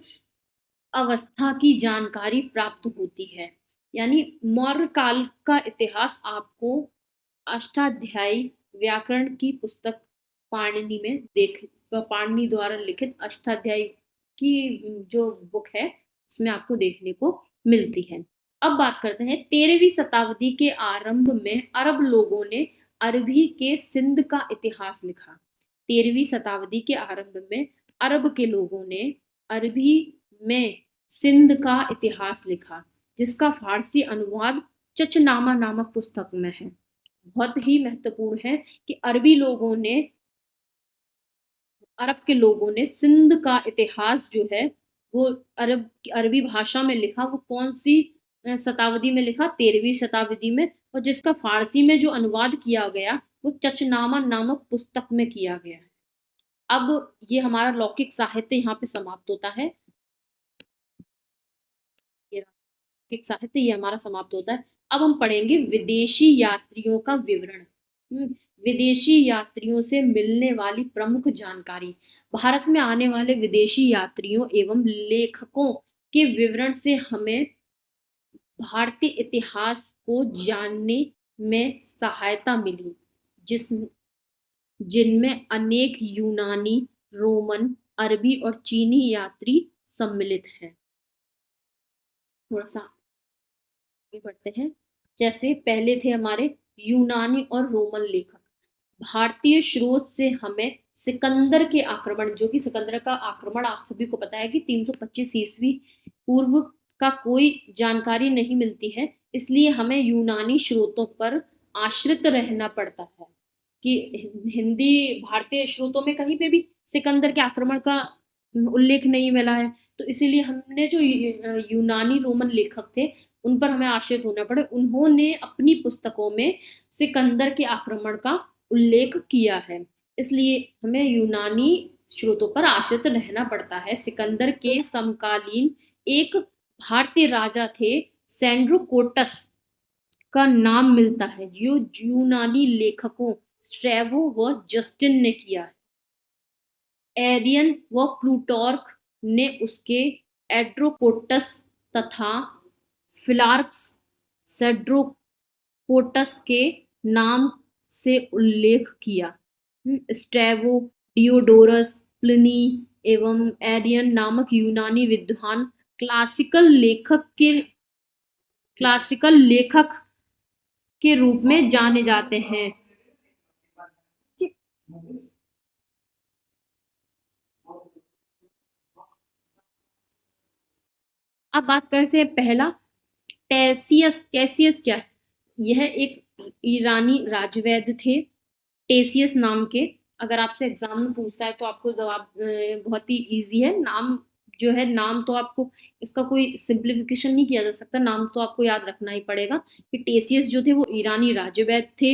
अवस्था की जानकारी प्राप्त होती है। यानी मौर्य काल का इतिहास आपको अष्टाध्यायी व्याकरण की पुस्तक पाणिनि में पाणिनि द्वारा लिखित अष्टाध्यायी की जो बुक है उसमें आपको देखने को मिलती है। अब बात करते हैं 13वीं शताब्दी के आरंभ में अरब लोगों ने अरबी के सिंध का इतिहास लिखा। 13वीं शताब्दी के आरंभ में अरब के लोगों ने अरबी में सिंध का इतिहास लिखा, जिसका फारसी अनुवाद चचनामा नामक पुस्तक में है। बहुत ही महत्वपूर्ण है कि अरब के लोगों ने सिंध का इतिहास जो है वो अरबी भाषा में लिखा। वो कौन सी शताब्दी में लिखा? 13वीं शताब्दी में। और जिसका फारसी में जो अनुवाद किया गया वो चचनामा नामक पुस्तक में किया गया है। अब ये हमारा लौकिक साहित्य यहाँ पे समाप्त होता है। लौकिक साहित्य ये हमारा समाप्त होता है। अब हम पढ़ेंगे विदेशी यात्रियों का विवरण। विदेशी यात्रियों से मिलने वाली प्रमुख जानकारी। भारत में आने वाले विदेशी यात्रियों एवं लेखकों के विवरण से हमें भारतीय इतिहास को जानने में सहायता मिली, जिस जिनमें अनेक यूनानी, रोमन, अरबी और चीनी यात्री सम्मिलित हैं। थोड़ा सा आगे बढ़ते हैं। जैसे पहले थे हमारे यूनानी और रोमन लेखक। भारतीय स्रोत से हमें सिकंदर के आक्रमण, जो कि सिकंदर का आक्रमण आप सभी को पता है कि 325 ईस्वी पूर्व का कोई जानकारी नहीं मिलती है, इसलिए हमें यूनानी स्रोतों पर आश्रित रहना पड़ता है कि हिंदी भारतीय स्रोतों में कहीं पे भी सिकंदर के आक्रमण का उल्लेख नहीं मिला है, तो इसीलिए हमने जो यूनानी रोमन लेखक थे उन पर हमें आश्रित होना पड़े। उन्होंने अपनी पुस्तकों में सिकंदर के आक्रमण का उल्लेख किया है, इसलिए हमें यूनानी स्रोतों पर आश्रित रहना पड़ता है। सिकंदर के समकालीन एक भारतीय राजा थे सेंड्रोकोटस का नाम मिलता है, जो यूनानी लेखकों स्ट्रैबो व जस्टिन ने किया है। एरियन व प्लूटार्क ने उसके एड्रोकोटस तथा फिलार्क्स सेड्रोकोटस के नाम से उल्लेख किया। स्ट्रैबो, डियोडोरस, प्लिनी एवं एरियन नामक यूनानी विद्वान क्लासिकल लेखक के रूप में जाने जाते हैं। अब बात करते हैं पहला टेसियस। टेसियस क्या है? यह एक ईरानी राजवैद्य थे टेसियस नाम के। अगर आपसे एग्जाम में पूछता है तो आपको जवाब बहुत ही इजी है। नाम जो है, नाम तो आपको इसका कोई सिंप्लीफिकेशन नहीं किया जा सकता, नाम तो आपको याद रखना ही पड़ेगा कि टेसियस जो थे वो ईरानी राजवैद्य थे।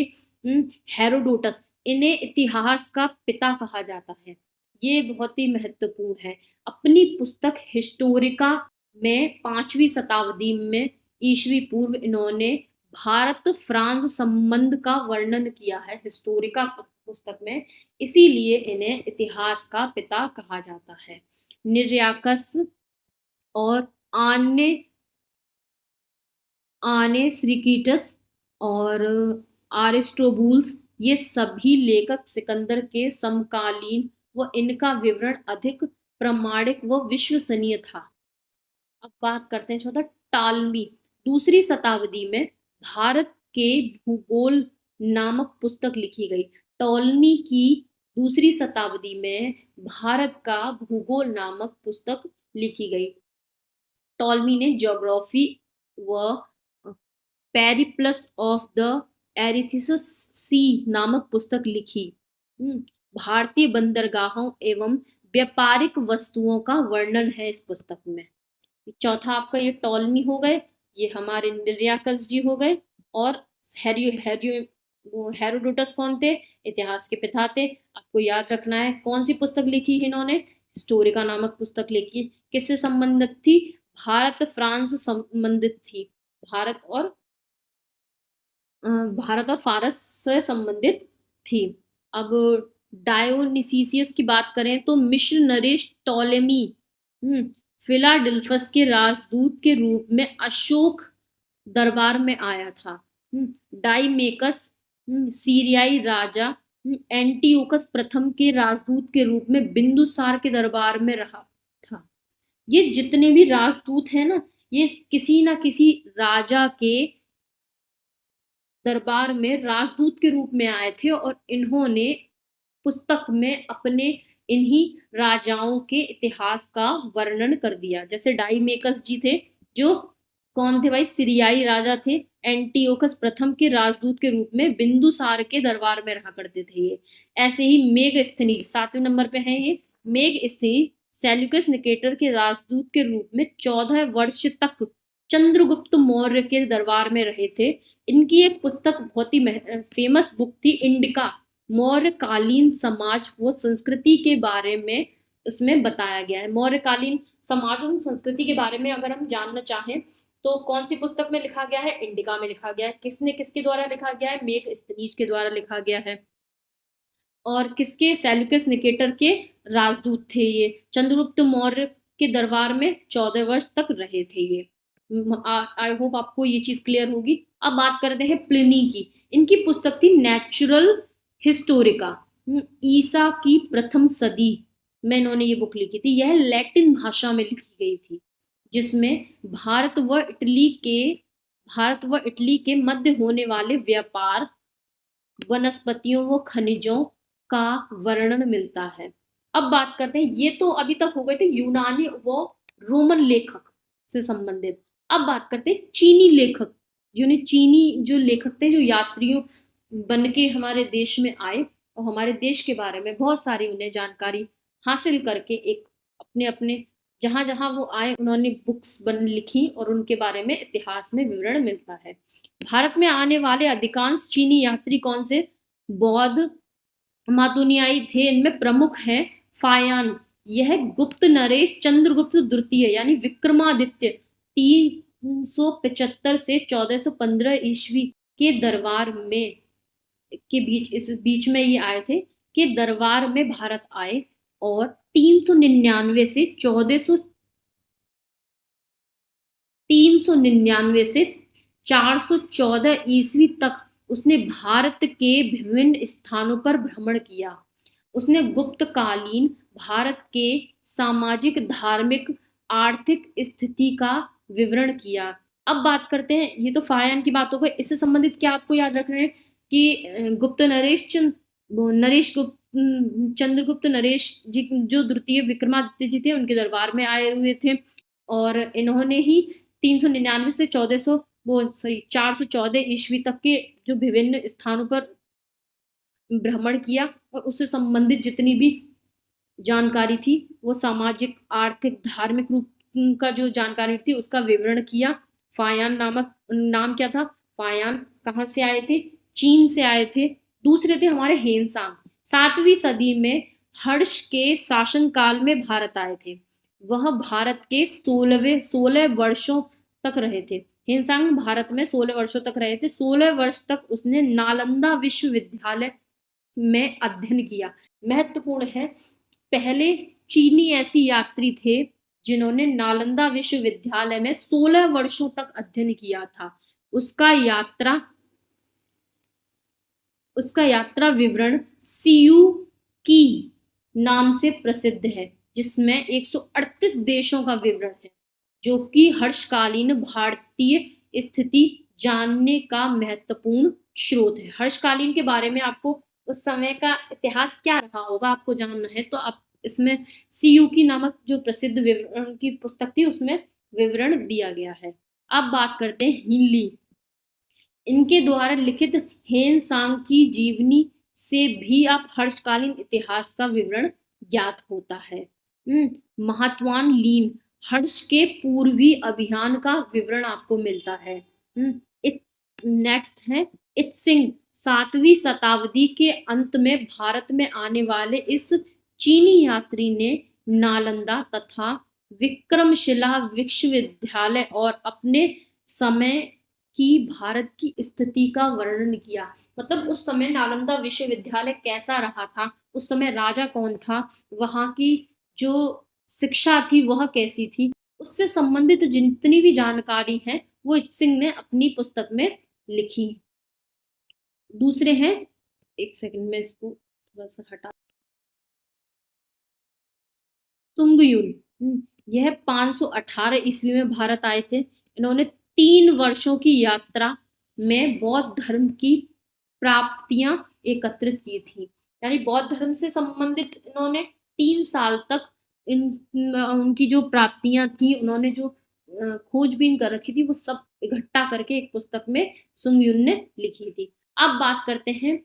हेरोडोटस, इन्हें इतिहास का पिता कहा जाता है, ये बहुत ही महत्वपूर्ण है। अपनी पुस्तक हिस्टोरिका में 5वीं शताब्दी में ईस्वी पूर्व इन्होंने भारत फ्रांस संबंध का वर्णन किया है हिस्टोरिका पुस्तक में, इसीलिए इन्हें इतिहास का पिता कहा जाता है। निर्याकस और आने श्रीकीटस और आरिस्टोबुल्स, ये सभी लेखक सिकंदर के समकालीन व इनका विवरण अधिक प्रामाणिक व विश्वसनीय था। अब बात करते हैं चौथा, टालमी। दूसरी शताब्दी में भारत के भूगोल नामक पुस्तक लिखी गई। टॉलमी की दूसरी शताब्दी में भारत का भूगोल नामक पुस्तक लिखी गई। टॉलमी ने ज्योग्राफी व पेरिप्लस ऑफ द एरिथिसस सी नामक पुस्तक लिखी। भारतीय बंदरगाहों एवं व्यापारिक वस्तुओं का वर्णन है इस पुस्तक में। चौथा आपका ये टॉलमी हो गए, ये हमारे निर्याकस जी हो गए, और हेरोडोटस कौन थे? इतिहास के पिता थे। आपको याद रखना है कौन सी पुस्तक लिखी है इन्होंने? हिस्टोरिका नामक पुस्तक लिखी। किससे संबंधित थी? भारत फ्रांस संबंधित थी। भारत और फारस से संबंधित थी। अब डायोनिसियस की बात करें तो मिस्र नरेश टॉलेमी फिलाडेल्फस के राजदूत के रूप में अशोक दरबार में आया था। डाइमेकस सीरियाई राजा एंटियोकस प्रथम के राजदूत के रूप में बिंदुसार के दरबार में रहा था। ये जितने भी राजदूत हैं ना, ये किसी ना किसी राजा के दरबार में राजदूत के रूप में आए थे और इन्होंने पुस्तक में अपने इन्हीं राजाओं के इतिहास का वर्णन कर दिया। जैसे डाइमेकस जी थे, जो कौन थे भाई? सीरियाई राजा थे, एंटियोकस प्रथम के राजदूत के रूप में बिंदुसार के दरबार में रहा करते थे ये। ऐसे ही मेगस्थनीज 7वें नंबर पे हैं ये। मेगस्थनीज सेल्यूकस निकेटर के राजदूत के रूप में 14 वर्ष तक चंद्रगुप्त मौर्य के दरबार में रहे थे। इनकी एक पुस्तक बहुत ही फेमस बुक थी, इंडिका, मौर्यकालीन समाज व संस्कृति के बारे में उसमें बताया गया है। मौर्यकालीन समाज और संस्कृति के बारे में अगर हम जानना चाहें तो कौन सी पुस्तक में लिखा गया है? इंडिका में लिखा गया है। किसने किसके द्वारा लिखा गया है? मेगस्थनीज के द्वारा लिखा गया है। और किसके, सेल्यूकस निकेटर के राजदूत थे ये। चंद्रगुप्त मौर्य के दरबार में 14 वर्ष तक रहे थे ये। आई होप आपको ये चीज क्लियर होगी। अब बात करते हैं प्लिनी की। इनकी पुस्तक थी नेचुरल हिस्टोरिका, ईसा की प्रथम सदी में इन्होंने ये बुक लिखी थी। यह लैटिन भाषा में लिखी गई थी, जिसमें भारत व इटली के मध्य होने वाले व्यापार, वनस्पतियों व खनिजों का वर्णन मिलता है। अब बात करते हैं, ये तो अभी तक हो गए थे यूनानी व रोमन लेखक से संबंधित। अब बात करते हैं चीनी लेखक, चीनी जो लेखक थे, जो यात्रियों बन के हमारे देश में आए और हमारे देश के बारे में बहुत सारी उन्हें जानकारी हासिल करके एक अपने अपने जहां जहां वो आए उन्होंने बुक्स बन लिखी और उनके बारे में इतिहास में विवरण मिलता है। भारत में आने वाले अधिकांश चीनी यात्री कौन से, बौद्ध मातुनियाई थे। इनमें प्रमुख हैं फायान, यह गुप्त नरेश चंद्रगुप्त द्वितीय यानी विक्रमादित्य 375 से 1415 ईस्वी के दरबार में के बीच, इस बीच में ये आए थे, के दरबार में भारत आए और 399 से 414 ईस्वी तक उसने भारत के विभिन्न स्थानों पर भ्रमण किया। उसने गुप्तकालीन भारत के सामाजिक, धार्मिक, आर्थिक स्थिति का विवरण किया। अब बात करते हैं, ये तो फायान की बात हो गई। इससे संबंधित क्या आपको याद रखना है कि चंद्रगुप्त नरेश जी जो द्वितीय विक्रमादित्य जी थे, उनके दरबार में आए हुए थे और इन्होंने ही 399 से 414 ईस्वी तक के जो विभिन्न स्थानों पर भ्रमण किया और उससे संबंधित जितनी भी जानकारी थी वो सामाजिक, आर्थिक, धार्मिक रूप का जो जानकारी थी उसका विवरण किया। फायान नाम क्या था, फायान कहाँ से आए थे, चीन से आए थे। दूसरे थे हमारे हेनसांग, 7वीं सदी में हर्ष के शासनकाल में भारत आए थे। वह भारत के 16 वर्षों तक रहे थे। हेनसांग भारत में 16 वर्षों तक रहे थे। 16 वर्ष तक उसने नालंदा विश्वविद्यालय में अध्ययन किया। महत्वपूर्ण है, पहले चीनी ऐसी यात्री थे जिन्होंने नालंदा विश्वविद्यालय में 16 वर्षों तक अध्ययन किया था। उसका यात्रा विवरण सीयू की नाम से प्रसिद्ध है, जिसमें 138 देशों का विवरण है, जो कि हर्षकालीन भारतीय स्थिति जानने का महत्वपूर्ण स्रोत है। हर्षकालीन के बारे में आपको उस समय का इतिहास क्या रहा होगा आपको जानना है, तो आप इसमें सीयूकी नामक जो प्रसिद्ध विवरण की पुस्तक थी उसमें विवरण दिया गया है। अब बात करते हैं हिनली। इनके द्वारा लिखित हेनसांग की जीवनी से भी आप हर्षकालीन इतिहास का विवरण ज्ञात होता है। महात्वान लीन, हर्ष के पूर्वी अभियान का विवरण आपको मिलता है। नेक्स्ट है इत्सिंग, 7वीं शताब्दी के अंत में भारत में आने वाले इस चीनी यात्री ने नालंदा तथा विक्रमशिला विश्वविद्यालय और अपने समय की भारत की स्थिति का वर्णन किया। मतलब उस समय नालंदा विश्वविद्यालय कैसा रहा था, उस समय राजा कौन था, वहाँ की जो शिक्षा थी वह कैसी थी, उससे संबंधित जितनी भी जानकारी है वो इत्सिंग ने अपनी पुस्तक में लिखी। दूसरे हैं, एक सेकंड में इसको थोड़ा सा हटा, सुंगयुन, यह 518 ईस्वी में भारत आए थे। इन्होंने 3 वर्षों की यात्रा में बौद्ध धर्म की प्राप्तियां एकत्रित की थी। यानी बौद्ध धर्म से संबंधित इन्होंने 3 साल तक उनकी जो प्राप्तियां थी, उन्होंने जो खोजबीन कर रखी थी, वो सब इकट्ठा करके एक पुस्तक में सुंगयुन ने लिखी थी। अब बात करते हैं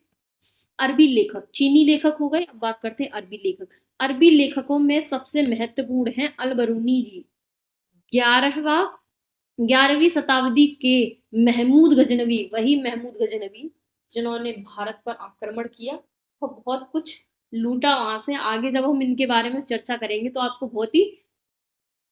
अरबी लेखक। चीनी लेखक हो गए, अब बात करते हैं अरबी लेखक। अरबी लेखकों में सबसे महत्वपूर्ण हैं अल-बरूनी जी। 11वीं शताब्दी के महमूद गजनवी, वही महमूद गजनवी जिन्होंने भारत पर आक्रमण किया और बहुत कुछ लूटा वहां से। आगे जब हम इनके बारे में चर्चा करेंगे तो आपको बहुत ही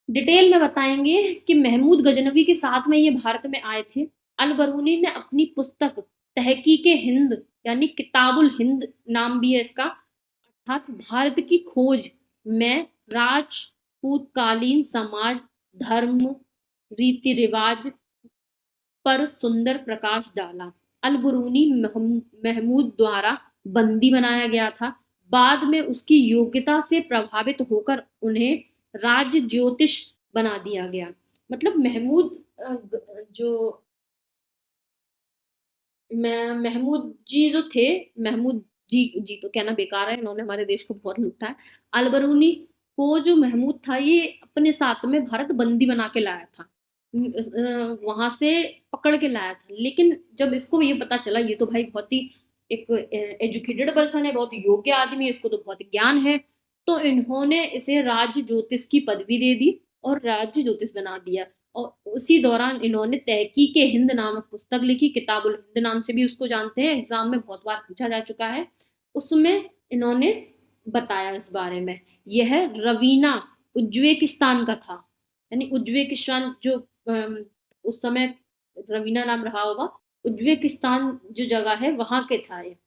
डिटेल में बताएंगे कि महमूद गजनवी के साथ में ये भारत में आए थे। अल-बरूनी ने अपनी पुस्तक तहकीक हिंद यानी किताबुल हिंद नाम भी है इसका, अर्थात भारत की खोज में राजपूतकालीन समाज, धर्म, रीति रिवाज पर सुंदर प्रकाश डाला। अल-बरूनी महमूद द्वारा बंदी बनाया गया था। बाद में उसकी योग्यता से प्रभावित होकर उन्हें राज ज्योतिष बना दिया गया। मतलब महमूद जो महमूद जी जो थे, महमूद जी तो कहना बेकार है, इन्होंने हमारे देश को बहुत लूटा है। अल-बरूनी को जो महमूद था ये अपने साथ में भारत बंदी बना के लाया था, वहां से पकड़ के लाया था। लेकिन जब इसको ये पता चला ये तो भाई बहुत ही एक एजुकेटेड पर्सन है, बहुत योग्य आदमी है, इसको तो बहुत ज्ञान है, तो इन्होंने इसे राज्य ज्योतिष की पदवी दे दी और राज्य ज्योतिष बना दिया। और उसी दौरान इन्होंने तहकीक हिंद नामक पुस्तक लिखी, किताबुल हिंद नाम से भी उसको जानते हैं, एग्जाम में बहुत बार पूछा जा चुका है। उसमें इन्होंने बताया इस बारे में। यह रवीना उज्बेकिस्तान का था, यानी उज्बेकिस्तान जो उस समय रवीना नाम रहा होगा, उज्बेकिस्तान जो जगह है वहां के था ये।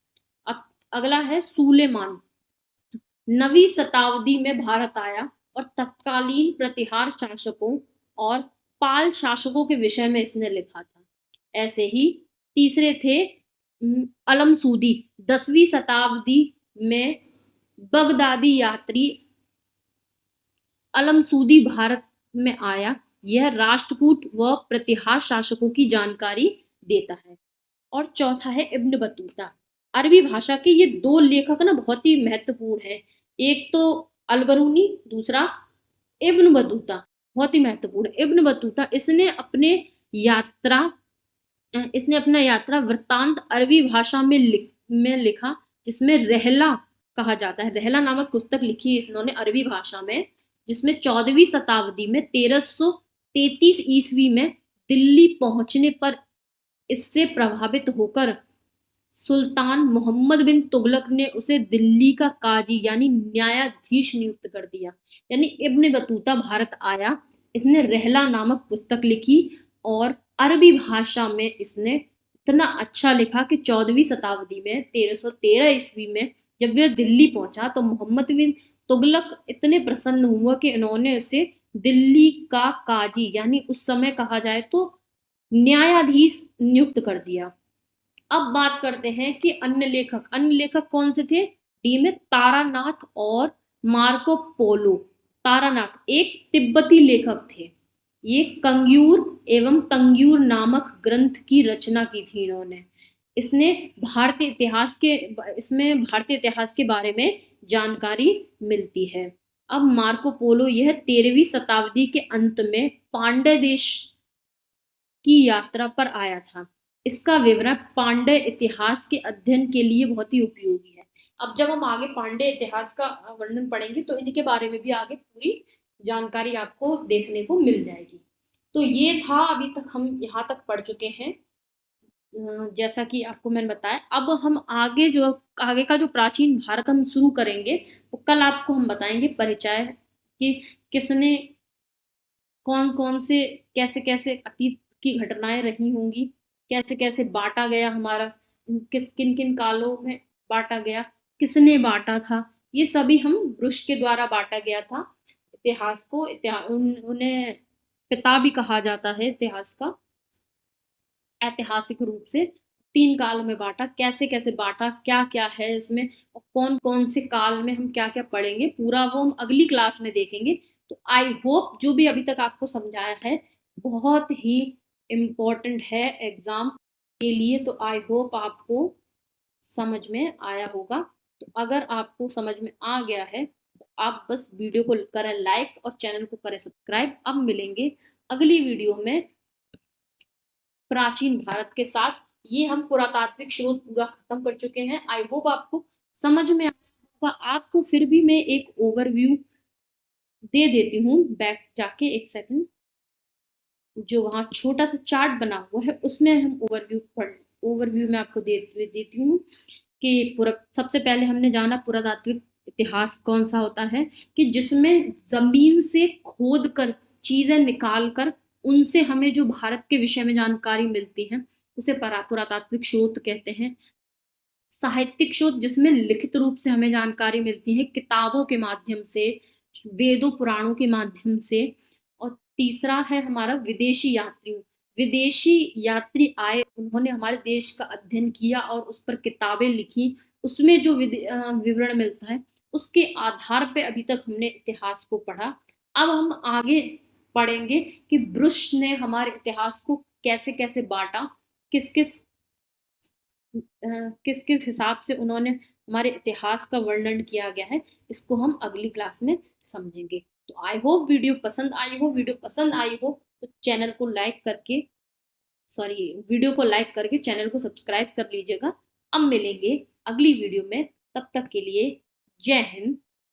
अब अगला है सुलेमान। 9वीं शताब्दी में भारत आया और तत्कालीन प्रतिहार शासकों और पाल शासकों के विषय में इसने लिखा था। ऐसे ही तीसरे थे अलमसूदी। 10वीं शताब्दी में बगदादी यात्री अलमसूदी भारत में आया। यह राष्ट्रकूट व प्रतिहार शासकों की जानकारी देता है। और चौथा है इब्न बतूता। अरबी भाषा के ये दो लेखक ना बहुत ही महत्वपूर्ण हैं। एक तो अल-बरूनी, दूसरा इब्न बतूता, बहुत ही महत्वपूर्ण। इब्न बतूता इसने अपना यात्रा वृत्तांत अरबी भाषा में लिखा, जिसमें रहला कहा जाता है। रहला नामक पुस्तक लिखी इन्होंने अरबी भाषा में, जिसमें 14वीं शताब्दी में 1333 ईस्वी में दिल्ली पहुंचने पर इससे प्रभावित होकर सुल्तान मोहम्मद बिन तुगलक ने उसे दिल्ली का काजी यानी न्यायाधीश नियुक्त कर दिया। यानी इब्न बतूता भारत आया, इसने रहला नामक पुस्तक लिखी और अरबी भाषा में इसने इतना अच्छा लिखा कि 14वीं शताब्दी में 1313 ईस्वी में जब वह दिल्ली पहुंचा तो मोहम्मद बिन तुगलक इतने प्रसन्न हुआ कि इन्होंने उसे दिल्ली का काजी यानी उस समय कहा जाए तो न्यायाधीश नियुक्त कर दिया। अब बात करते हैं कि अन्य लेखक कौन से थे। डी में तारानाथ और मार्को पोलो। तारानाथ एक तिब्बती लेखक थे। ये कंग्यूर एवं तंग्यूर नामक ग्रंथ की रचना की थी इन्होंने। इसमें भारतीय इतिहास के बारे में जानकारी मिलती है। अब मार्को पोलो यह 13वीं शताब्दी के अंत में पांड्य देश की यात्रा पर आया था। इसका विवरण पांड्य इतिहास के अध्ययन के लिए बहुत ही उपयोगी है। अब जब हम आगे पांड्य इतिहास का वर्णन पढ़ेंगे तो इनके बारे में भी आगे पूरी जानकारी आपको देखने को मिल जाएगी। तो ये था, अभी तक हम यहाँ तक पढ़ चुके हैं जैसा कि आपको मैंने बताया। अब हम आगे का जो प्राचीन भारत हम शुरू करेंगे वो कल आपको हम बताएंगे परिचय कि किसने कौन कौन से कैसे कैसे अतीत की घटनाएं रही होंगी, कैसे कैसे बांटा गया हमारा, किन किन कालों में बांटा गया, किसने बांटा था, ये सभी हम ब्रुश के द्वारा बांटा गया था इतिहास को। उन्हें पिता भी कहा जाता है इतिहास का। ऐतिहासिक रूप से 3 काल में बांटा, कैसे कैसे बांटा, क्या क्या है इसमें और कौन कौन से काल में हम क्या क्या पढ़ेंगे, पूरा वो हम अगली क्लास में देखेंगे। तो आई होप जो भी अभी तक आपको समझाया है बहुत ही इम्पोर्टेंट है एग्जाम के लिए। तो आई होप आपको समझ में आया होगा। तो अगर आपको समझ में आ गया है तो आप बस वीडियो को करें लाइक और चैनल को करें सब्सक्राइब। अब मिलेंगे अगली वीडियो में प्राचीन भारत के साथ। ये हम पुरातात्विक स्रोत पूरा खत्म कर चुके हैं। आई होप आपको समझ में आया। आपको फिर भी मैं एक ओवरव्यू दे देती हूँ। बैक जाके एक सेकंड, जो वहाँ छोटा सा चार्ट बना हुआ है उसमें हम ओवरव्यू में आपको देती हूँ कि सबसे पहले हमने जाना पुरातात्विक इतिहास कौन सा होता है कि जिसमें जमीन से खोद कर चीजें निकाल कर उनसे हमें जो भारत के विषय में जानकारी मिलती है उसे पुरातात्विक स्रोत कहते हैं। साहित्यिक शोध जिसमें लिखित रूप से हमें जानकारी मिलती है किताबों के माध्यम से, वेदों पुराणों के माध्यम से। और तीसरा है हमारा विदेशी यात्रियों, विदेशी यात्री आए, उन्होंने हमारे देश का अध्ययन किया और उस पर किताबें लिखी, उसमें जो विवरण मिलता है उसके आधार पे अभी तक हमने इतिहास को पढ़ा। अब हम आगे पढ़ेंगे कि ब्रुश ने हमारे इतिहास को कैसे कैसे बांटा, किस किस किस किस हिसाब से उन्होंने हमारे इतिहास का वर्णन किया गया है, इसको हम अगली क्लास में समझेंगे। तो आई होप वीडियो पसंद आई हो, वीडियो पसंद आई हो तो चैनल को लाइक करके, सॉरी, वीडियो को लाइक करके चैनल को सब्सक्राइब कर लीजिएगा। अब मिलेंगे अगली वीडियो में, तब तक के लिए जय हिंद,